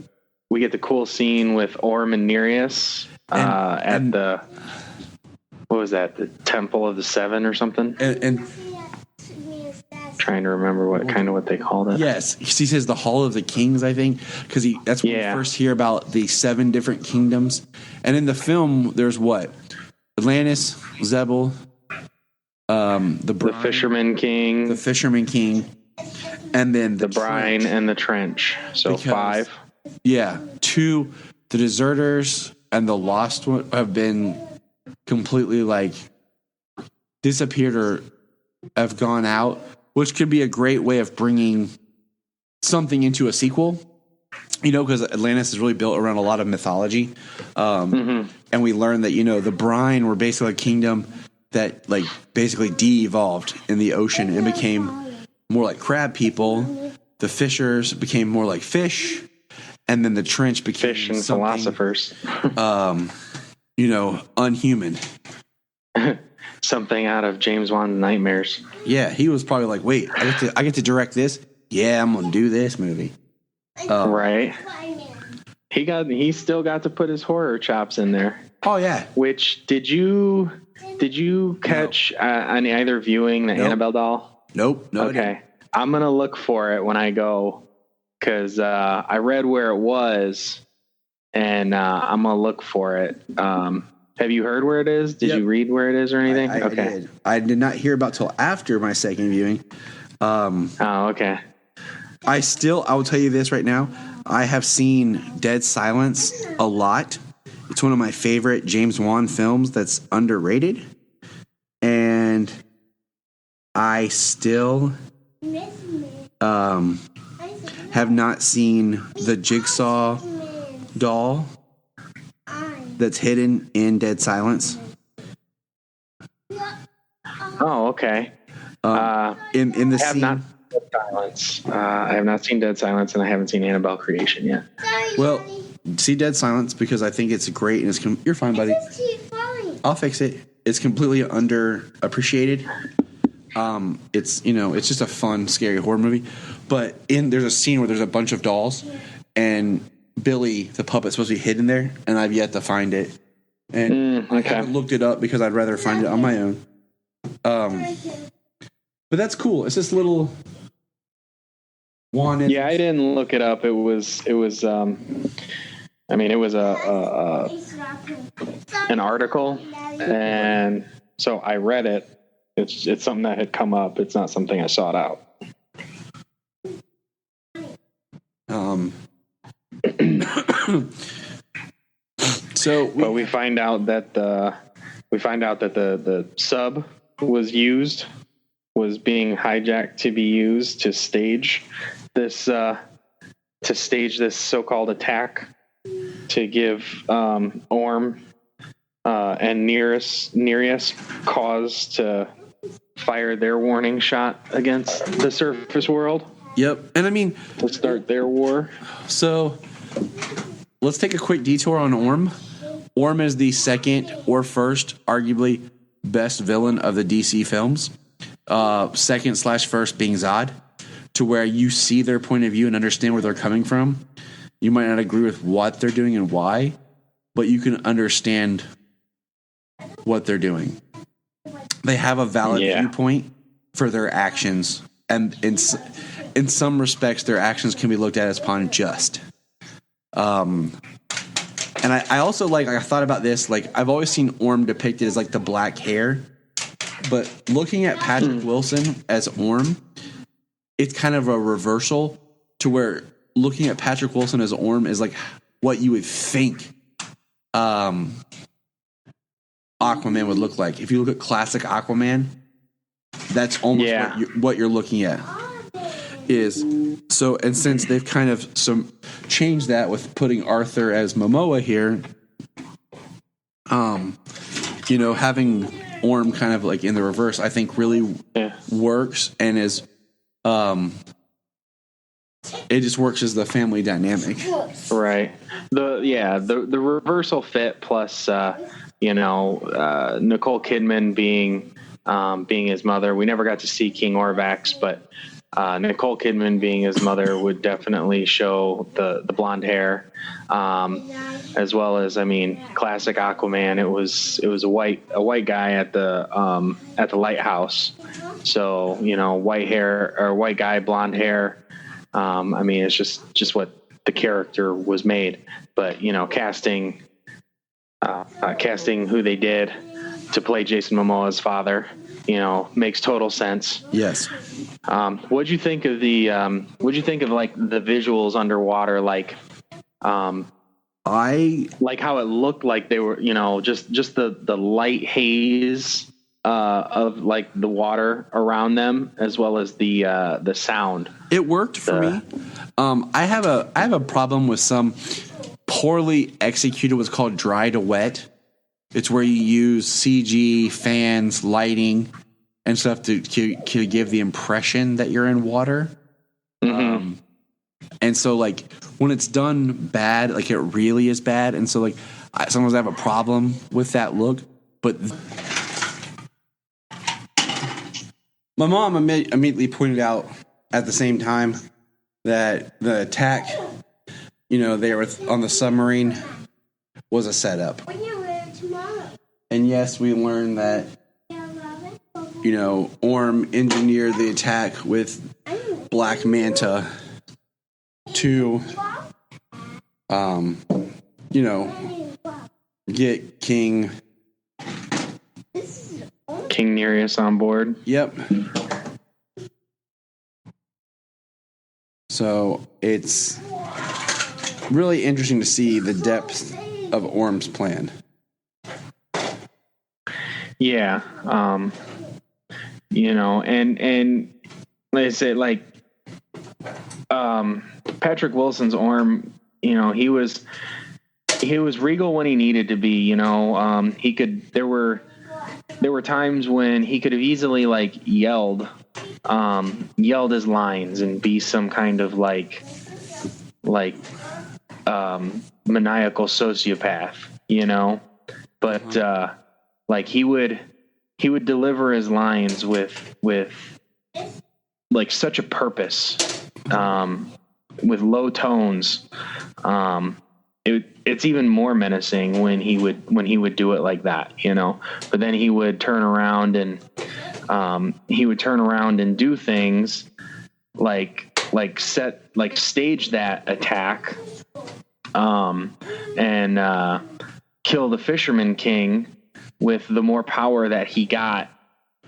cool scene with Orm and Nereus at the, what was that? The Temple of the Seven or something? And trying to remember what they called it. Yes, he says the Hall of the Kings, I think, because that's when we first hear about the 7 different kingdoms. And in the film, there's what? Atlantis, Zebul, the Fisherman King, and then the Brine and the Trench. So 5. Yeah, 2, the Deserters and the Lost one have been completely like disappeared or have gone out, which could be a great way of bringing something into a sequel. Because Atlantis is really built around a lot of mythology. And we learned that, the Brine were basically a kingdom that like basically de-evolved in the ocean and became more like crab people. The Fishers became more like fish. And then the Trench became fish and philosophers. Unhuman. Something out of James Wan's nightmares. Yeah, he was probably like, wait, I get to direct this? Yeah, I'm going to do this movie. Right. He still got to put his horror chops in there. Oh yeah. Which did you catch on either viewing the Annabelle doll? Nope. No. Okay. I'm gonna look for it when I go, because I read where it was, and I'm gonna look for it. Have you heard where it is? Did you read where it is or anything? Okay. I did not hear about till after my second viewing. Okay. I will tell you this right now. I have seen Dead Silence a lot. It's one of my favorite James Wan films that's underrated. And I still have not seen the Jigsaw doll that's hidden in Dead Silence. Oh, okay. In the scene. Dead Silence. I have not seen Dead Silence, and I haven't seen Annabelle Creation yet. Well, see Dead Silence because I think it's great, and you're fine, buddy. I'll fix it. It's completely underappreciated. It's just a fun, scary horror movie. But there's a scene where there's a bunch of dolls, and Billy, the puppet's supposed to be hidden there, and I've yet to find it. And I haven't looked it up because I'd rather find it on my own. But that's cool. It's this little one. Yeah, I didn't look it up. It was an article, and so I read it. It's something that had come up. It's not something I sought out. So, we find out that the sub was being hijacked to be used to stage this so-called attack to give Orm and Nereus cause to fire their warning shot against the surface world. Yep. And I mean, to start their war. So let's take a quick detour on Orm. Orm is the second or first, arguably, best villain of the DC films. Second/first being Zod, to where you see their point of view and understand where they're coming from. You might not agree with what they're doing and why, but you can understand what they're doing. They have a valid viewpoint for their actions, and in some respects, their actions can be looked at as unjust. And I also I thought about this. I've always seen Orm depicted as the black hair, but looking at Patrick Wilson as Orm, it's kind of a reversal to where looking at Patrick Wilson as Orm is what you would think Aquaman would look like. If you look at classic Aquaman, that's almost what you're looking at. And since they've kind of changed that with putting Arthur as Momoa here, having Orm kind of in the reverse, I think really works and is it just works as the family dynamic. Right. The reversal fit plus Nicole Kidman being his mother. We never got to see King Orvax, but Nicole Kidman being his mother would definitely show the blonde hair, as well as classic Aquaman. It was a white guy at the lighthouse. So white hair or white guy, blonde hair. It's just what the character was made. But casting who they did to play Jason Momoa's father, makes total sense. Yes. What'd you think of the the visuals underwater? I like how it looked like they were, just the light haze of the water around them, as well as the sound. It worked for me. I have a problem with some poorly executed what's called dry to wet. It's where you use CG, fans, lighting, and stuff to give the impression that you're in water. Mm-hmm. And so when it's done bad, it really is bad. And so sometimes I have a problem with that look. But my mom immediately pointed out at the same time that the attack, they were on the submarine was a setup. And yes, we learned that, Orm engineered the attack with Black Manta to, get King Nereus on board. Yep. So it's really interesting to see the depth of Orm's plan. Yeah. And like I said, Patrick Wilson's Orm, he was regal when he needed to be, there were times when he could have easily yelled his lines and be some kind of maniacal sociopath, but he would deliver his lines with such a purpose, with low tones. It's even more menacing when he would do it like that, but then he would turn around and do things stage that attack, and kill the Fisherman King with the more power that he got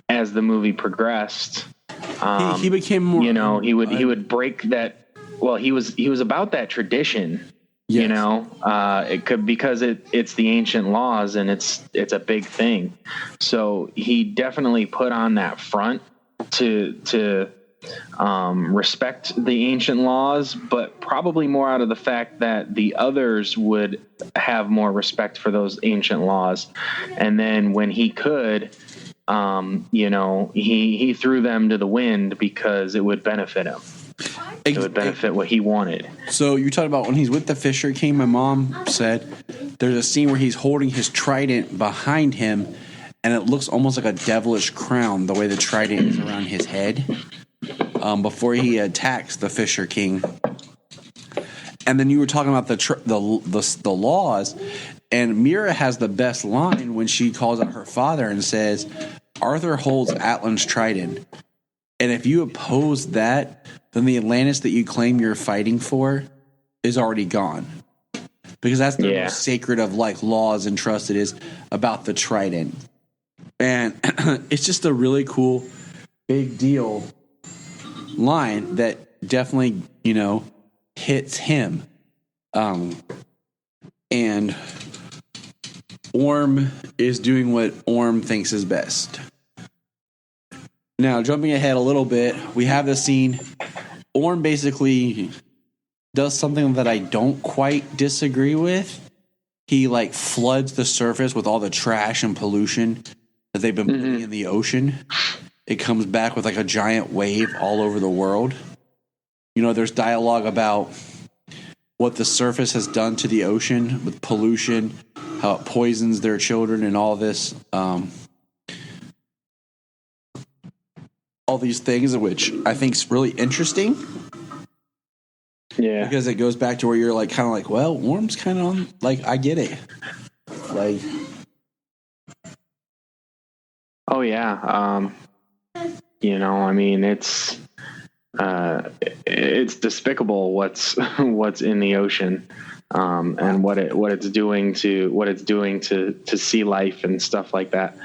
as the movie progressed. He became more, he would break that. Well, he was about that tradition. You Yes. know, it could, because it's the ancient laws and it's a big thing. So he definitely put on that front to respect the ancient laws, but probably more out of the fact that the others would have more respect for those ancient laws. And then when he could, you know, he threw them to the wind because it would benefit him. It would benefit what he wanted. So you're talking about when he's with the Fisher King, my mom said there's a scene where he's holding his trident behind him, and it looks almost like a devilish crown, the way the trident is around his head, before he attacks the Fisher King. And then you were talking about the laws, and Mira has the best line when she calls out her father and says, Arthur holds Atlan's trident. And if you oppose that, then the Atlantis that you claim you're fighting for is already gone. Because that's the most sacred of like laws and trust it is about the trident. And it's just a really cool, big deal line that definitely, you know, hits him. And Orm is doing what Orm thinks is best. Now, jumping ahead a little bit, we have the scene. Orm basically does something that I don't quite disagree with. He like floods the surface with all the trash and pollution that they've been putting in the ocean. It comes back with like a giant wave all over the world. You know, there's dialogue about what the surface has done to the ocean with pollution, how it poisons their children and all this. All these things, which I think is really interesting. Yeah. Because it goes back to where you're like, kind of like, well, Worm's kind of on, like, I get it. Like, oh yeah. You know, I mean, it's despicable what's in the ocean, and what it's doing to sea life and stuff like that.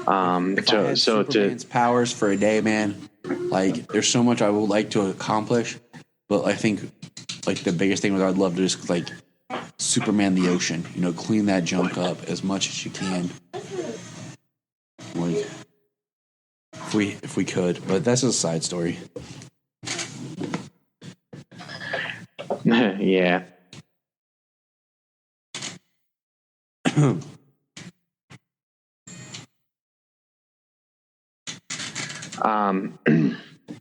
if I had Superman's powers for a day, man, like, there's so much I would like to accomplish, but I think, like, the biggest thing was I'd love to just, like, Superman the ocean, you know, clean that junk up as much as you can. Like, if we could, but that's a side story. Yeah.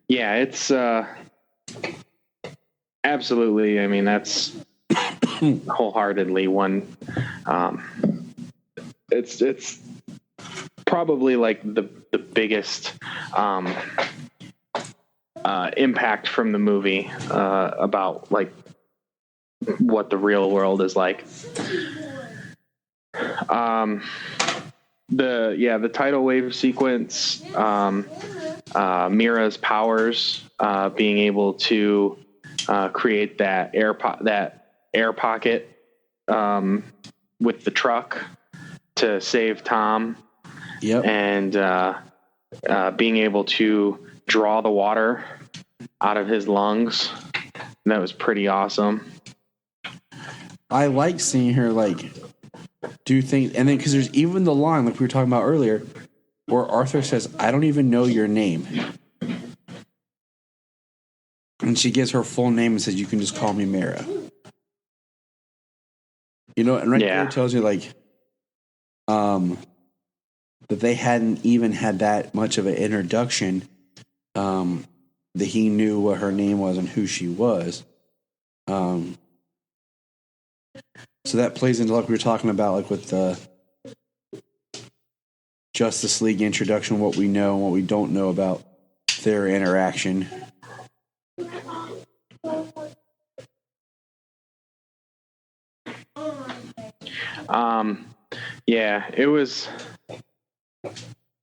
Yeah, it's absolutely, I mean, that's wholeheartedly one. It's probably like the biggest impact from the movie about like what the real world is like. The tidal wave sequence, Mira's powers, being able to create that air pocket with the truck to save Tom. Yep. And being able to draw the water out of his lungs. That was pretty awesome. I like seeing her, like, do things, and then because there's even the line, like we were talking about earlier, where Arthur says, "I don't even know your name," and she gives her full name and says, "You can just call me Mira." You know, and right there it tells you, like, that they hadn't even had that much of an introduction, that he knew what her name was and who she was. So that plays into, like we were talking about, like with the Justice League introduction, what we know and what we don't know about their interaction. Yeah, it was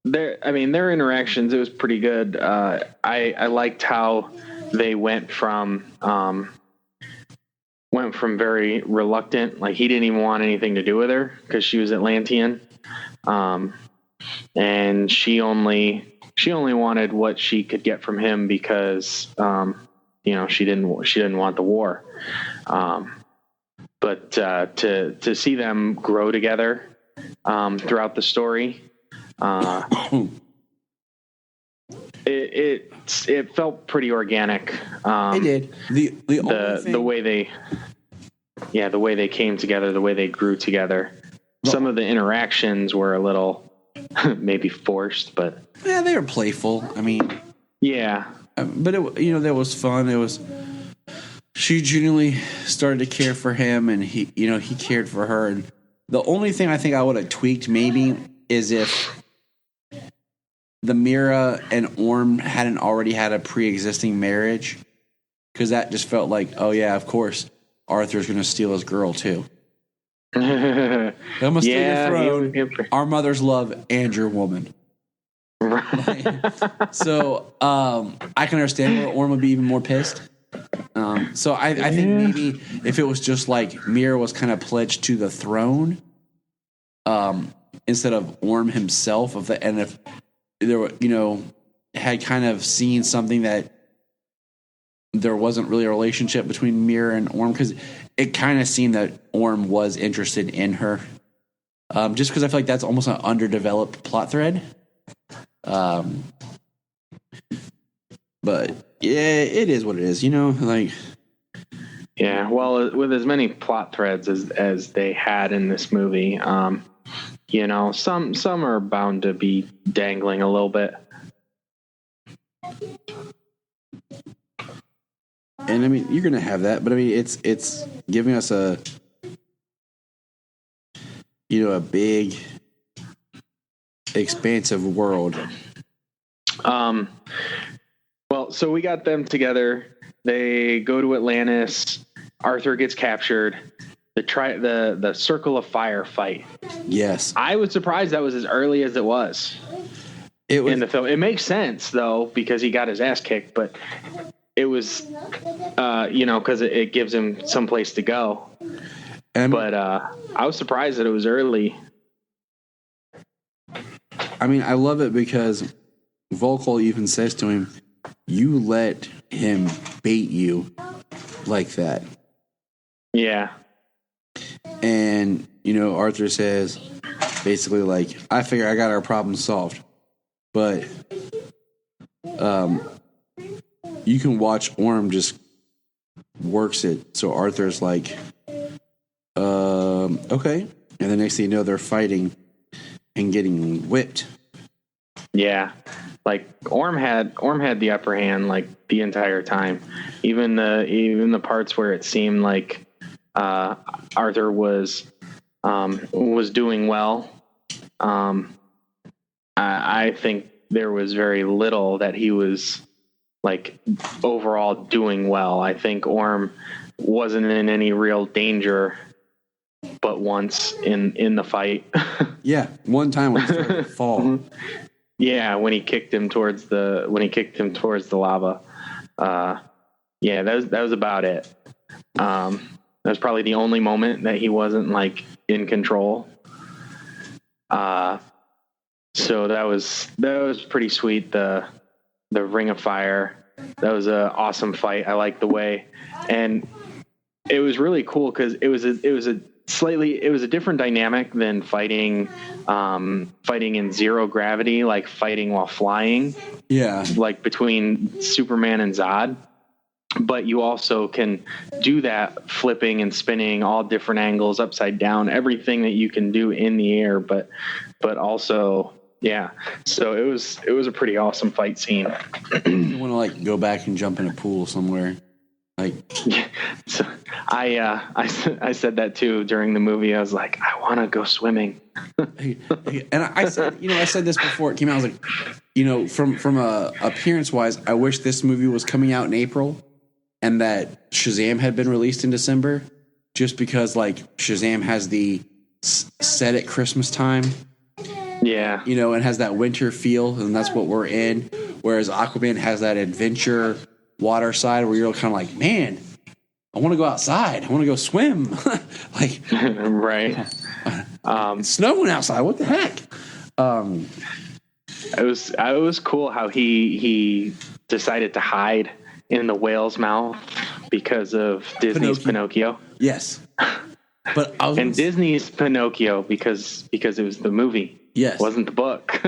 their interactions, it was pretty good. I liked how they went from very reluctant, like he didn't even want anything to do with her because she was Atlantean, and she only wanted what she could get from him because you know, she didn't want the war. But to see them grow together throughout the story, it felt pretty organic. It did. The way they came together, the way they grew together. Some of the interactions were a little maybe forced, but yeah, they were playful. I mean, yeah, but that was fun. She genuinely started to care for him, and he cared for her. And the only thing I think I would have tweaked maybe is if the Mira and Orm hadn't already had a pre-existing marriage, because that just felt like, oh yeah, of course, Arthur's going to steal his girl too. I'm gonna steal your throne, our mother's love, and your woman. So I can understand where Orm would be even more pissed. So I think maybe if it was just like Mira was kind of pledged to the throne, instead of Orm himself, and if there were, had kind of seen something that there wasn't really a relationship between Mira and Orm, because it kind of seemed that Orm was interested in her. Just because I feel like that's almost an underdeveloped plot thread. But yeah, it is what it is, Yeah, well, with as many plot threads as they had in this movie, some are bound to be dangling a little bit. And I mean, you're going to have that, but I mean, it's giving us a big, expansive world. Well, so we got them together. They go to Atlantis. Arthur gets captured. The Circle of Fire fight. Yes, I was surprised that was as early as it was. It was in the film. It makes sense though, because he got his ass kicked, but it was, because it gives him some place to go. But I was surprised that it was early. I mean, I love it because Volkol even says to him, "You let him bait you like that." Yeah. And, Arthur says, basically, like, I figure I got our problem solved. But you can watch Orm just works it. So Arthur's like, okay. And the next thing you know, they're fighting and getting whipped. Yeah. Like Orm had the upper hand like the entire time. Even the parts where it seemed like Arthur was doing well. I think there was very little that he was like overall doing well. I think Orm wasn't in any real danger but once in the fight. Yeah, one time when he started to fall. Yeah, when he kicked him towards the lava. Yeah, that was about it. That was probably the only moment that he wasn't like in control. So that was pretty sweet. The Ring of Fire. That was an awesome fight. I liked the way, and it was really cool because it was a different dynamic than fighting in zero gravity, like fighting while flying. Yeah, like between Superman and Zod. But you also can do that flipping and spinning all different angles, upside down, everything that you can do in the air, but also, yeah. So it was a pretty awesome fight scene. You want to like go back and jump in a pool somewhere. Like, yeah. So I said that too during the movie. I was like, I want to go swimming. And I said, I said this before it came out. I was like, from appearance wise, I wish this movie was coming out in April and that Shazam had been released in December, just because like Shazam has the set at Christmas time. Yeah. And has that winter feel, and that's what we're in. Whereas Aquaman has that adventure water side where you're kind of like, man, I want to go outside. I want to go swim. Like, right. It's snowing outside. What the heck? It was cool how he decided to hide in the whale's mouth because of Disney's Pinocchio. Yes. But and Disney's Pinocchio because it was the movie. Yes. It wasn't the book.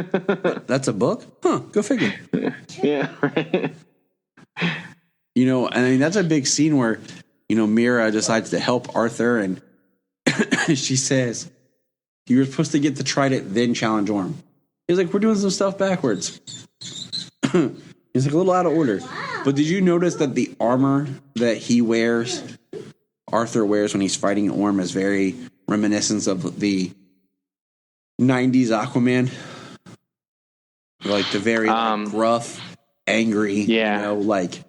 That's a book? Huh, go figure. Yeah. You know, I mean, that's a big scene where, you know, Mira decides to help Arthur, and she says, you were supposed to get the trident, then challenge Orm. He's like, we're doing some stuff backwards. He's like a little out of order. But did you notice that the armor that Arthur wears when he's fighting Orm is very reminiscent of the 90s Aquaman? Like the very gruff, angry, you know, like,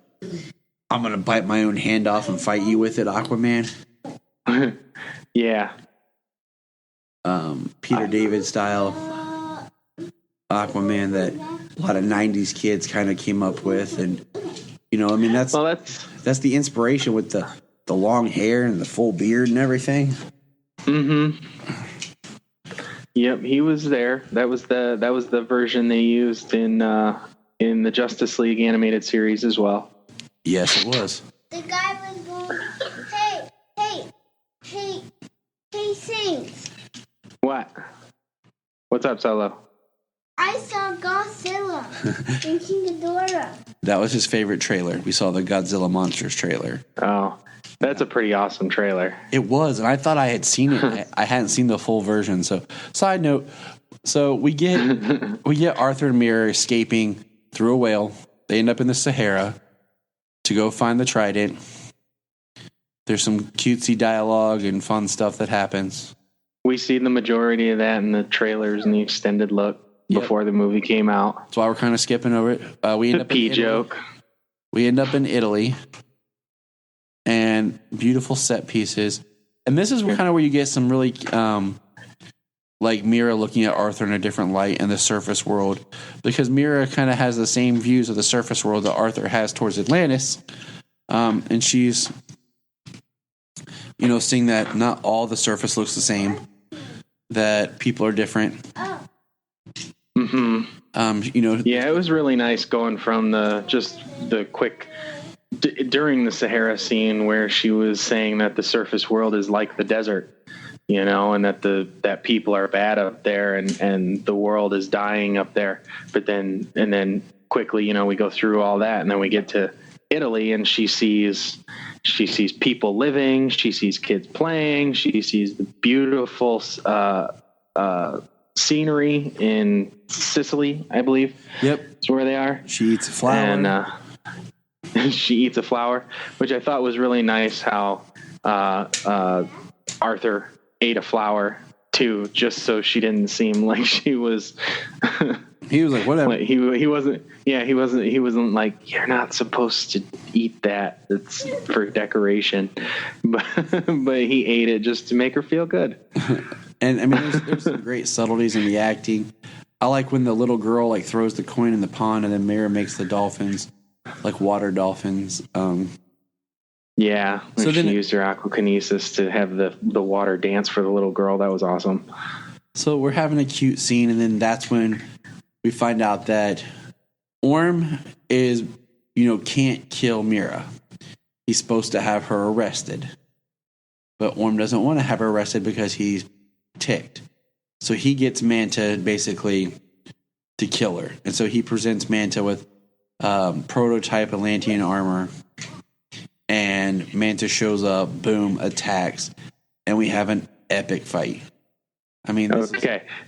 I'm going to bite my own hand off and fight you with it, Aquaman. Yeah. Peter David style Aquaman that a lot of 90s kids kind of came up with. And, you know, I mean, that's the inspiration with the long hair and the full beard and everything. Mm-hmm. Yep, he was there. That was the version they used in the Justice League animated series as well. Yes, it was. The guy was going, hey, Saints. What? What's up, Solo? I saw Godzilla in King Ghidorah. That was his favorite trailer. We saw the Godzilla Monsters trailer. Oh, that's a pretty awesome trailer. It was, and I thought I had seen it. I hadn't seen the full version. So, side note, so we get Arthur and Mira escaping through a whale. They end up in the Sahara to go find the trident. There's some cutesy dialogue and fun stuff that happens. We see the majority of that in the trailers and the extended look before the movie came out. That's why we're kind of skipping over it. We end The up pee in joke. We end up in Italy, and beautiful set pieces. And this is kind of where you get some really, like Mira looking at Arthur in a different light in the surface world, because Mira kind of has the same views of the surface world that Arthur has towards Atlantis. And she's, you know, seeing that not all the surface looks the same, that people are different. Mm-hmm. You know, yeah, it was really nice going from the quick during the Sahara scene where she was saying that the surface world is like the desert, you know, and that people are bad up there and the world is dying up there. But then quickly, you know, we go through all that and then we get to Italy and she sees people living, she sees kids playing, she sees the beautiful scenery in Sicily, I believe. Yep. It's where they are. She eats a flower. And she eats a flower, which I thought was really nice how Arthur ate a flower too, just so she didn't seem like she was he was like, whatever. He wasn't like, you're not supposed to eat that. It's for decoration. But he ate it just to make her feel good. And I mean, there's some great subtleties in the acting. I like when the little girl like throws the coin in the pond and then Mira makes the dolphins like water dolphins. Yeah. So she used her aquakinesis to have the water dance for the little girl. That was awesome. So we're having a cute scene, and then that's when we find out that Orm can't kill Mira. He's supposed to have her arrested. But Orm doesn't want to have her arrested because he's ticked. So he gets Manta basically to kill her. And so he presents Manta with prototype Atlantean armor. And Manta shows up, boom, attacks. And we have an epic fight. I mean,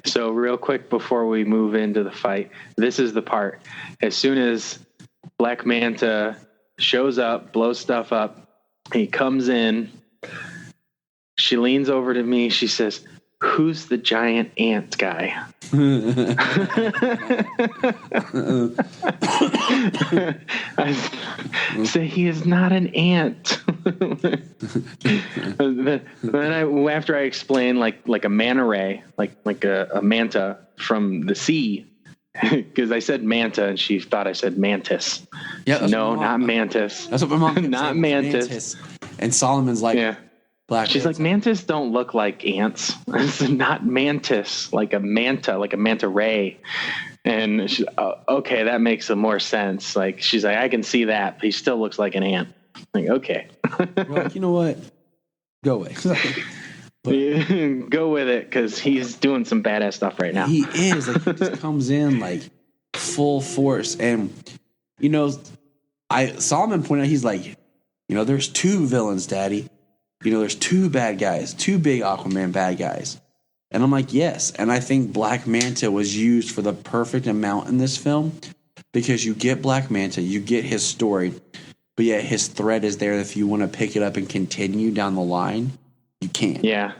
So real quick before we move into the fight, this is the part. As soon as Black Manta shows up, blows stuff up, he comes in, she leans over to me, she says, "Who's the giant ant guy?" I say, "He is not an ant." Then after I explain like a manta ray, like a manta from the sea, because I said manta and she thought I said mantis. Yeah, no, not mantis. That's what my mom not said, mantis. And Solomon's like, yeah. Black She's like, mantis don't look like ants. It's not mantis, like a manta ray. And she's, okay, that makes more sense. Like, she's like, I can see that, but he still looks like an ant. I'm like, okay. We're like, you know what? Go away. Go with it, because he's doing some badass stuff right now. He is. Like, he just comes in like full force. And, you know, Solomon pointed out, he's like, you know, there's two villains, Daddy. You know, there's two bad guys, two big Aquaman bad guys. And I'm like, yes. And I think Black Manta was used for the perfect amount in this film, because you get Black Manta, you get his story, but yet his thread is there. If you want to pick it up and continue down the line, you can. Yeah.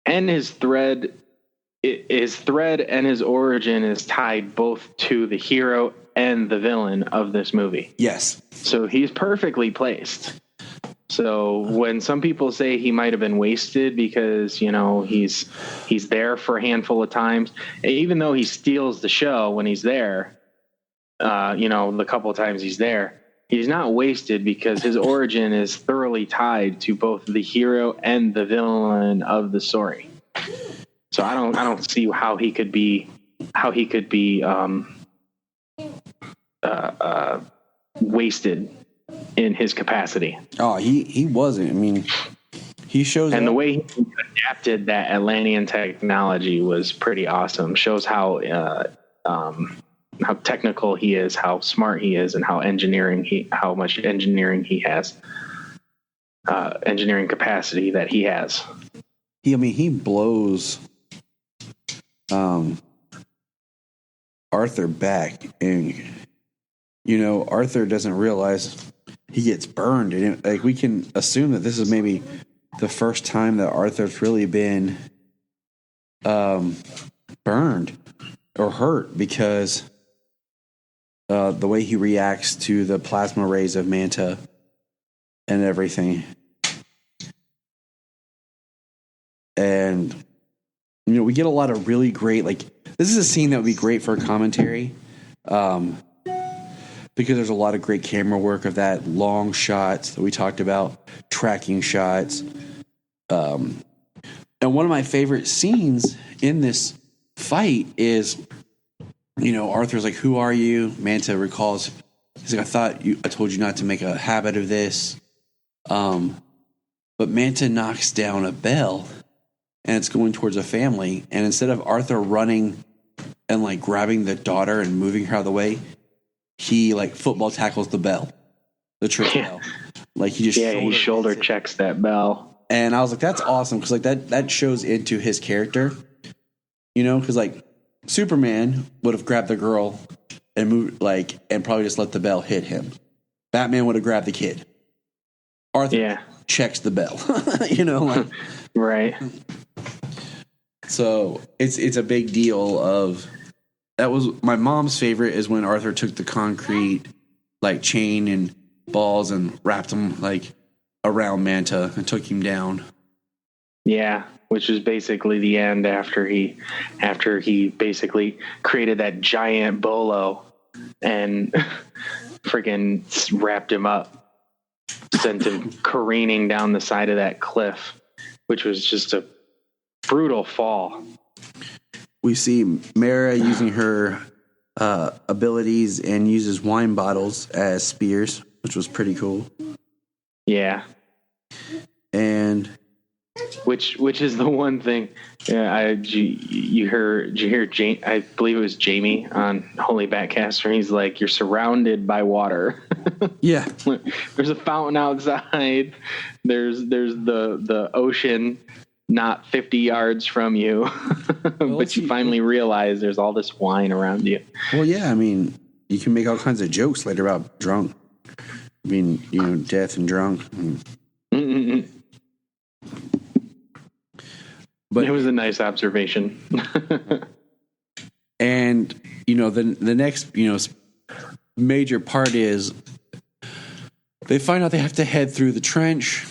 And his thread and his origin is tied both to the hero and the villain of this movie. Yes. So he's perfectly placed. So when some people say he might have been wasted because, you know, he's there for a handful of times, even though he steals the show when he's there, you know, the couple of times he's there, he's not wasted because his origin is thoroughly tied to both the hero and the villain of the story. So I don't see how he could be wasted in his capacity. Oh, he wasn't. I mean, he shows and up. The way he adapted that Atlantean technology was pretty awesome. Shows how technical he is, how smart he is, and how much engineering he has, engineering capacity that he has. He blows Arthur back, and you know, Arthur doesn't realize he gets burned, and like we can assume that this is maybe the first time that Arthur's really been burned or hurt, because the way he reacts to the plasma rays of Manta and everything. And, you know, we get a lot of really great, like, this is a scene that would be great for a commentary, because there's a lot of great camera work of that, long shots that we talked about, tracking shots. And one of my favorite scenes in this fight is, you know, Arthur's like, "Who are you?" Manta recalls, he's like, I told you not to make a habit of this. But Manta knocks down a bell, and it's going towards a family. And instead of Arthur running and like grabbing the daughter and moving her out of the way, he like football tackles the bell, the church bell. Like he shoulder checks that bell. And I was like, that's awesome, because like that shows into his character, you know, because like Superman would have grabbed the girl and moved and probably just let the bell hit him. Batman would have grabbed the kid. Arthur checks the bell, you know, like, right. So it's a big deal. That was my mom's favorite, is when Arthur took the concrete like chain and balls and wrapped them like around Manta and took him down. Yeah, which is basically the end after he basically created that giant bolo and freaking wrapped him up, sent him careening down the side of that cliff, which was just a brutal fall. We see Mara using her abilities and uses wine bottles as spears, which was pretty cool. Yeah. And which is the one thing. Yeah, did you hear Jamie? I believe it was Jamie on Holy Batcast, where he's like, "You're surrounded by water." Yeah. There's a fountain outside. There's the ocean not 50 yards from you, but you finally realize there's all this wine around you. Well, yeah, I mean, you can make all kinds of jokes later about drunk. I mean, you know, death and drunk. But it was a nice observation. And, you know, the next, you know, major part is they find out they have to head through the trench.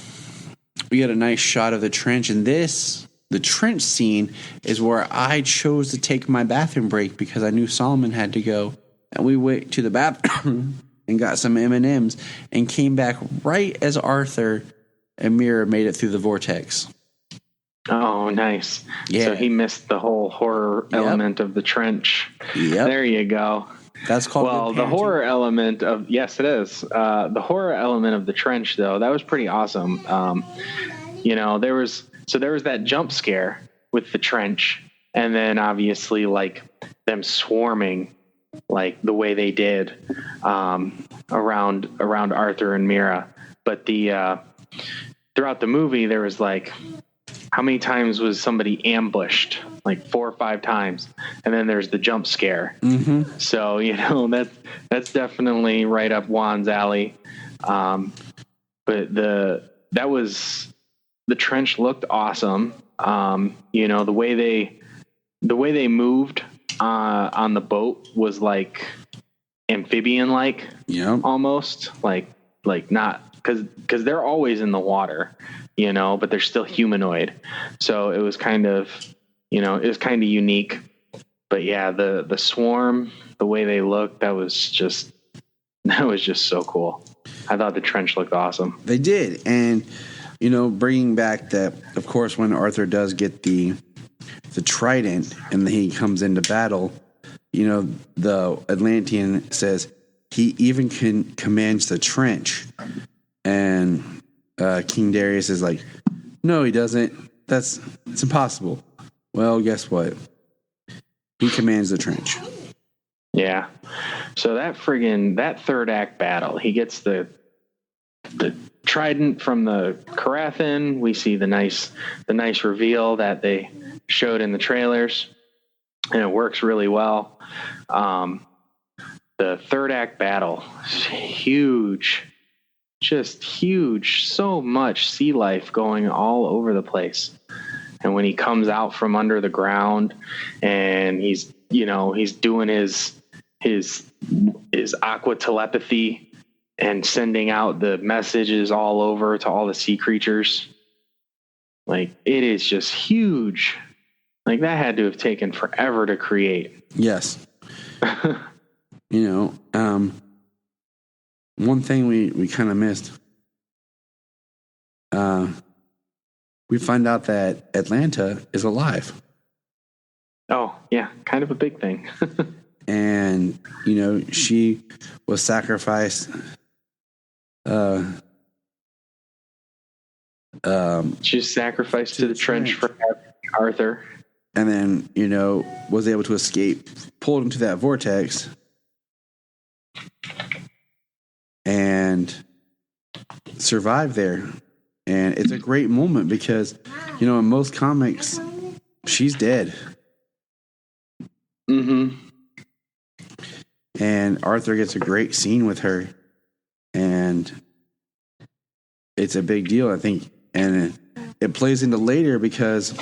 We get a nice shot of the trench, and the trench scene is where I chose to take my bathroom break because I knew Solomon had to go, and we went to the bathroom and got some M&Ms and came back right as Arthur and Mira made it through the vortex. Oh, nice. Yeah. So he missed the whole horror element of the trench. Yep. There you go. That's called. Well, the horror element of, yes, it is. The horror element of the trench, though, that was pretty awesome. You know, there was So there was that jump scare with the trench, and then obviously like them swarming like the way they did around Arthur and Mira. But throughout the movie, there was like, how many times was somebody ambushed? Like 4 or 5 times. And then there's the jump scare. Mm-hmm. So, that's definitely right up Juan's alley. But the trench looked awesome. The way they moved on the boat was like amphibian like, almost like not, because they're always in the water, but they're still humanoid. So it was kind of unique. But yeah, the swarm, the way they looked, that was just so cool. I thought the trench looked awesome. They did. And, bringing back that, of course, when Arthur does get the trident and he comes into battle, the Atlantean says he even commands the trench. And King Darius is like, no, he doesn't. It's impossible. Well, guess what? He commands the trench. Yeah. So that third act battle, he gets the trident from the Carathan. We see the nice reveal that they showed in the trailers, and it works really well. The third act battle is huge. Just huge, so much sea life going all over the place. And when he comes out from under the ground and he's doing his aqua telepathy and sending out the messages all over to all the sea creatures, like, it is just huge. Like, that had to have taken forever to create. Yes. One thing we kind of missed, we find out that Atlanta is alive. Oh, yeah, kind of a big thing. And, she was sacrificed. She's sacrificed to the trench for Arthur. And then, was able to escape, pulled into that vortex, and survive there. And it's a great moment because, in most comics, she's dead. Mm-hmm. And Arthur gets a great scene with her. And it's a big deal, I think. And it plays into later because,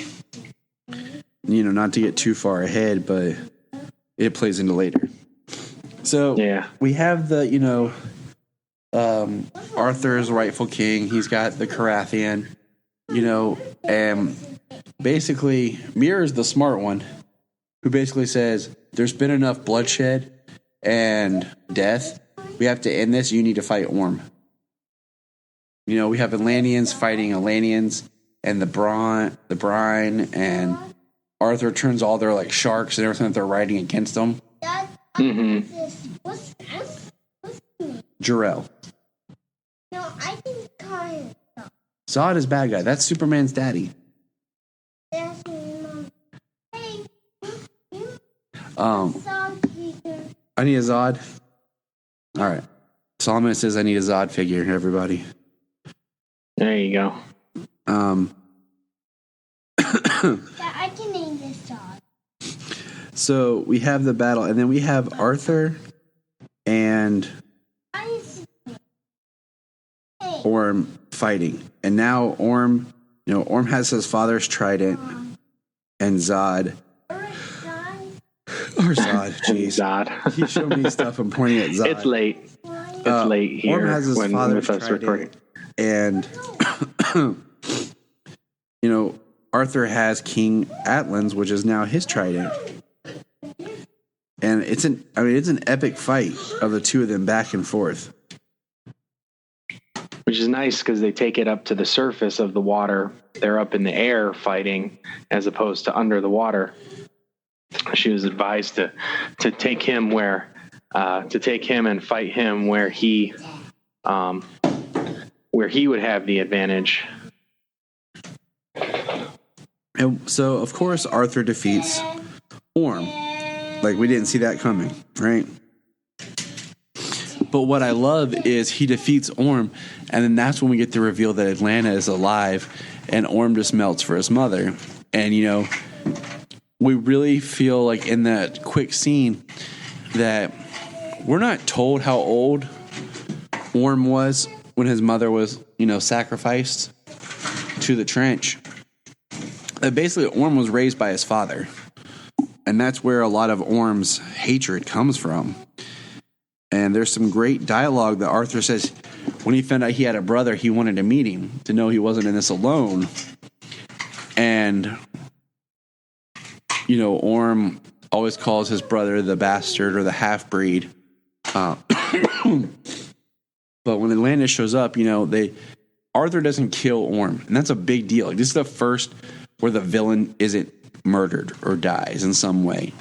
not to get too far ahead, but it plays into later. So yeah, we have the, Arthur's rightful king. He's got the Carathan, and basically Mira's the smart one who basically says there's been enough bloodshed and death. We have to end this. You need to fight Orm. We have Atlanteans fighting Atlanteans and the brine, and Arthur turns all their like sharks and everything that they're riding against them. Mm-hmm. What's Jor-El. No, I can call him Zod is bad guy. That's Superman's daddy. That's Mom. Hey, I need a Zod. All right. Solomon says I need a Zod figure, everybody. There you go. I can name this dog. So we have the battle, and then we have Arthur and Orm fighting. And now Orm has his father's trident, and Zod. Or Zod, jeez. Zod. He showed me stuff. I'm pointing at Zod. It's late. It's late here. Orm has his father's with us recording. And, Arthur has King Atlan's, which is now his trident. And it's an epic fight of the two of them back and forth. Which is nice because they take it up to the surface of the water. They're up in the air fighting as opposed to under the water. She was advised to take him and fight him where he would have the advantage. And so, of course, Arthur defeats Orm. Like, we didn't see that coming, right? But what I love is he defeats Orm, and then that's when we get to reveal that Atlanta is alive, and Orm just melts for his mother. And, you know, we really feel like in that quick scene that we're not told how old Orm was when his mother was, you know, sacrificed to the trench. Basically, Orm was raised by his father. And that's where a lot of Orm's hatred comes from. And there's some great dialogue that Arthur says when he found out he had a brother, he wanted to meet him to know he wasn't in this alone. And, you know, Orm always calls his brother the bastard or the half-breed. But when Atlantis shows up, you know, Arthur doesn't kill Orm. And that's a big deal. Like, this is the first where the villain isn't murdered or dies in some way.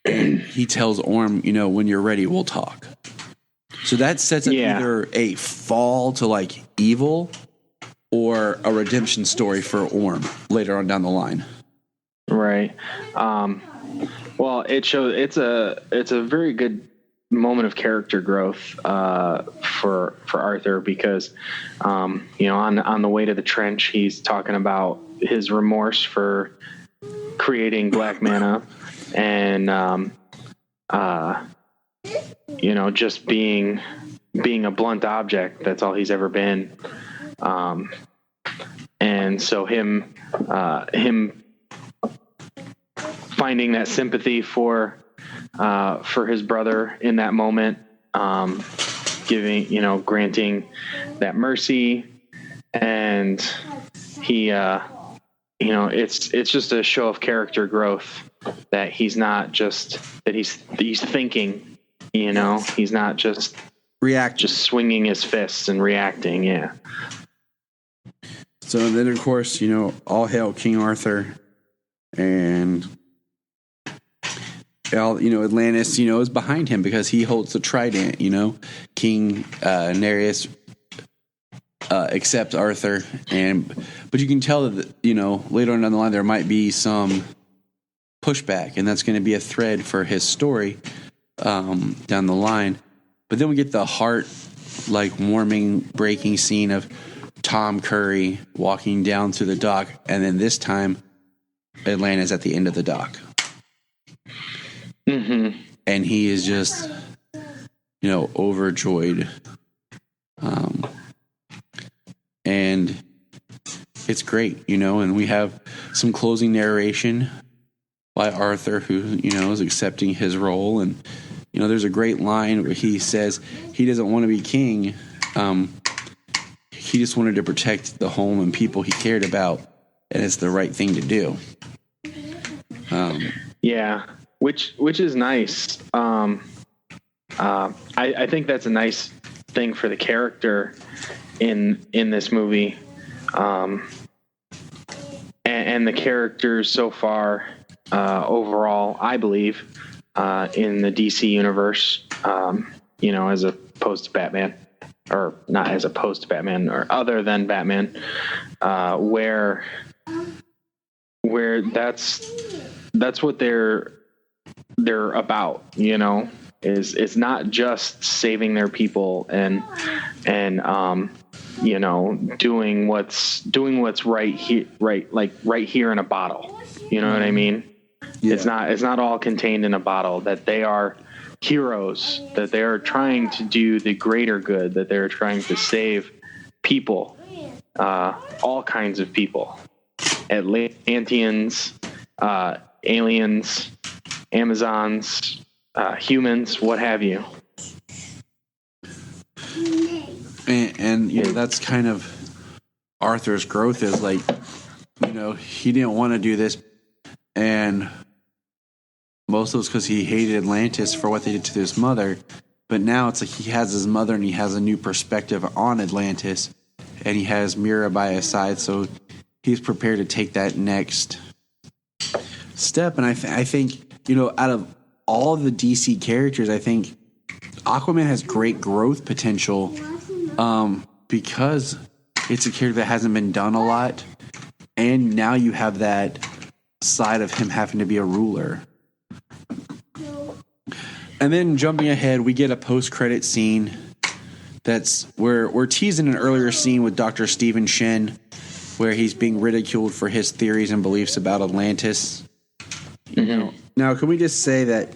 And he tells Orm, you know, when you're ready, we'll talk. So that sets up either a fall to like evil or a redemption story for Orm later on down the line. Right. Well, it shows it's a very good moment of character growth for Arthur because you know, on the way to the trench, he's talking about his remorse for creating black mana and you know, just being a blunt object. That's all he's ever been. And so him finding that sympathy for his brother in that moment, granting that mercy, and he, you know, it's just a show of character growth that he's not just that he's thinking, you know, he's not just just swinging his fists and reacting. Yeah. So then, of course, you know, all hail King Arthur, and you know, Atlantis, you know, is behind him because he holds the trident. You know, King Nereus accepts Arthur, but you can tell that, you know, later on down the line there might be some pushback, and that's going to be a thread for his story down the line. But then we get the heart like warming, breaking scene of Tom Curry walking down to the dock, and then this time Atlanta's at the end of the dock. Mm-hmm. And he is just, you know, overjoyed. And it's great, you know, and we have some closing narration by Arthur, who, you know, is accepting his role. And, you know, there's a great line where he says he doesn't want to be king. He just wanted to protect the home and people he cared about, and it's the right thing to do. Yeah, which is nice. I think that's a nice thing for the character in this movie, and the characters so far overall, I believe, in the DC universe, you know, as opposed to Batman. Or not as opposed to Batman, or other than Batman, where that's what they're about, you know, is it's not just saving their people and you know, doing what's right here in a bottle, you know what I mean? Yeah. It's not all contained in a bottle, that they are heroes, that they are trying to do the greater good, that they're trying to save people, all kinds of people, Atlanteans, aliens, Amazons, humans, what have you. And you know, that's kind of Arthur's growth, is like, you know, he didn't want to do this, and most of it was because he hated Atlantis for what they did to his mother. But now it's like he has his mother and he has a new perspective on Atlantis, and he has Mira by his side, so he's prepared to take that next step. And I think, you know, out of all the DC characters, I think Aquaman has great growth potential because it's a character that hasn't been done a lot, And now you have that side of him having to be a ruler. And then jumping ahead, we get a post-credit scene that's where we're teasing an earlier scene with Dr. Stephen Shen, where he's being ridiculed for his theories and beliefs about Atlantis. You know, now, can we just say that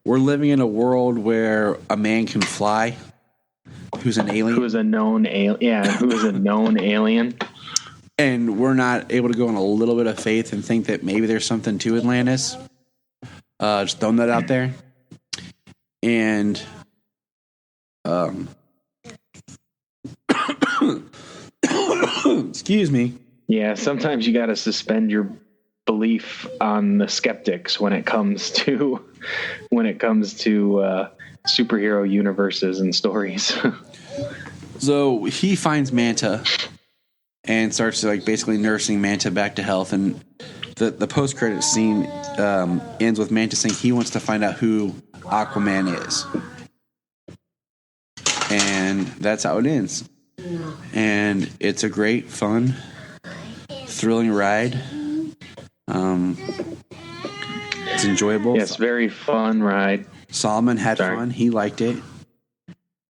we're living in a world where a man can fly, who's an alien, who is a known alien, who is a known alien, and we're not able to go on a little bit of faith and think that maybe there's something to Atlantis? Just throwing that out there. And excuse me. Yeah, sometimes you got to suspend your belief on the skeptics when it comes to superhero universes and stories. So he finds Manta and starts like basically nursing Manta back to health, and the post credit scene ends with Manta saying he wants to find out who Aquaman is, and that's how it ends. And it's a great, fun, thrilling ride. It's enjoyable. Yes, very fun ride. Solomon had fun. He liked it.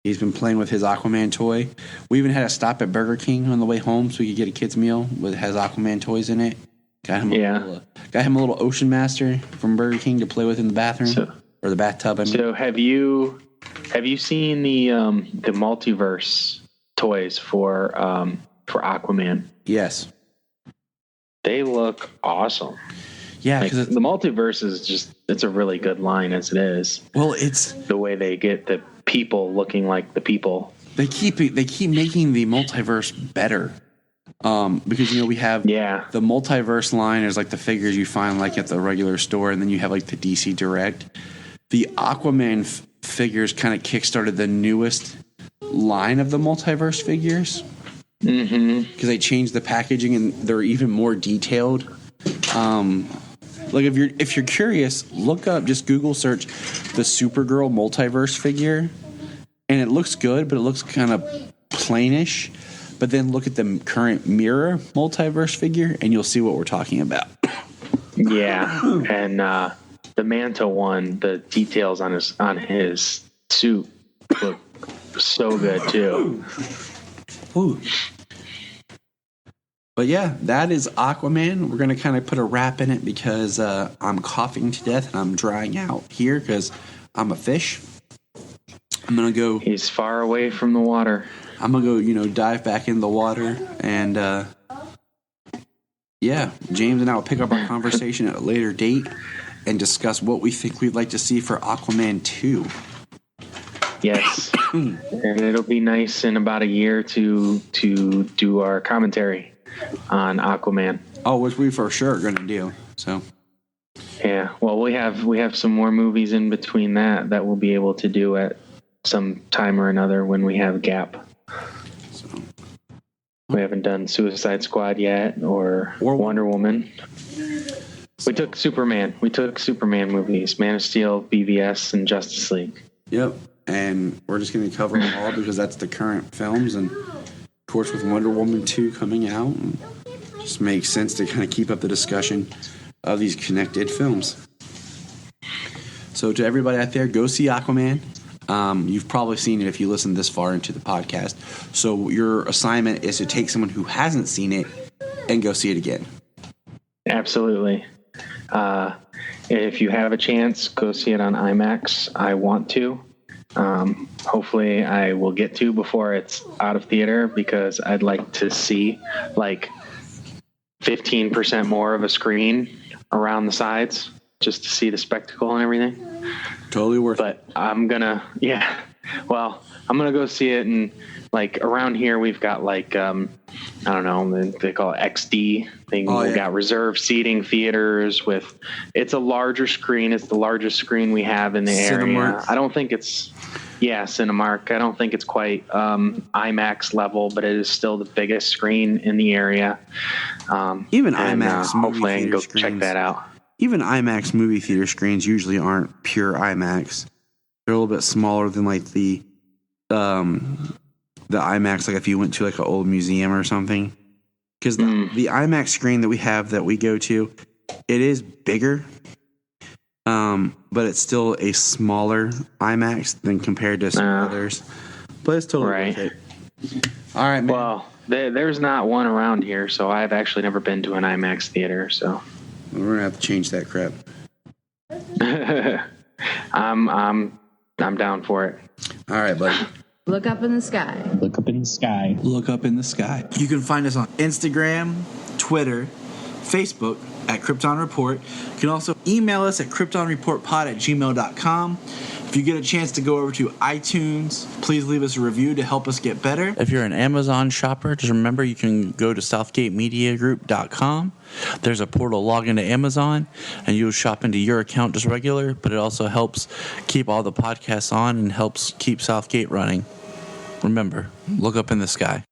He's been playing with his Aquaman toy. We even had a stop at Burger King on the way home so we could get a kid's meal that has Aquaman toys in it. Got him a little Ocean Master from Burger King to play with in the bathroom or the bathtub. I mean. So have you seen the multiverse toys for Aquaman? Yes. They look awesome. Yeah, because the multiverse is it's a really good line as it is. Well, it's the way they get the people looking like the people. They keep making the multiverse better. Because we have the multiverse line is like the figures you find like at the regular store, and then you have like the DC Direct. The Aquaman figures kind of kickstarted the newest line of the multiverse figures. Because they changed the packaging and they're even more detailed. Like if you're curious, look up, just Google search the Supergirl multiverse figure, and it looks good, but it looks kind of plainish. But then look at the current Mirror multiverse figure, and you'll see what we're talking about. Yeah, and the Manta one, the details on his suit look so good too. Ooh. But yeah, that is Aquaman. We're going to kind of put a wrap in it because I'm coughing to death and I'm drying out here because I'm a fish. I'm going to go... He's far away from the water. I'm going to go, dive back in the water. And James and I will pick up our conversation at a later date and discuss what we think we'd like to see for Aquaman 2. Yes. And it'll be nice in about a year to do our commentary on Aquaman. Oh, which we for sure are going to do. So, yeah. Well, we have some more movies in between that we'll be able to do at some time or another when we have a gap. So, we haven't done Suicide Squad yet or Wonder Woman. We took Superman. We took Superman movies: Man of Steel, BVS, and Justice League. Yep. And we're just going to cover them all because that's the current films, and of course with Wonder Woman 2 coming out, and just makes sense to kind of keep up the discussion of these connected films. So to everybody out there, go see Aquaman. You've probably seen it if you listen this far into the podcast. So your assignment is to take someone who hasn't seen it and go see it again. Absolutely. If you have a chance, go see it on IMAX. I want to. Hopefully I will get to before it's out of theater because I'd like to see like 15% more of a screen around the sides just to see the spectacle and everything. Totally worth it. But I'm gonna go see it, and like around here we've got like I don't know, they call it XD thing. We've got reserved seating theaters with it's a larger screen. It's the largest screen we have in the area. I don't think it's Cinemark. I don't think it's quite IMAX level, but it is still the biggest screen in the area. Even IMAX. Hopefully I can go check that out. Even IMAX movie theater screens usually aren't pure IMAX. They're a little bit smaller than like the IMAX, like if you went to like an old museum or something. because the IMAX screen that we have that we go to, it is bigger, but it's still a smaller IMAX than compared to some others. But it's totally worth it. All right, man. Well, there's not one around here, so I've actually never been to an IMAX theater. So we're gonna have to change that crap. I'm down for it. All right, buddy. Look up in the sky. Look up in the sky. Look up in the sky. You can find us on Instagram, Twitter, Facebook at Krypton Report. You can also email us at kryptonreportpod@gmail.com. If you get a chance to go over to iTunes, please leave us a review to help us get better. If you're an Amazon shopper, just remember you can go to southgatemediagroup.com. There's a portal, log into Amazon, and you'll shop into your account just regular, but it also helps keep all the podcasts on and helps keep Southgate running. Remember, look up in the sky.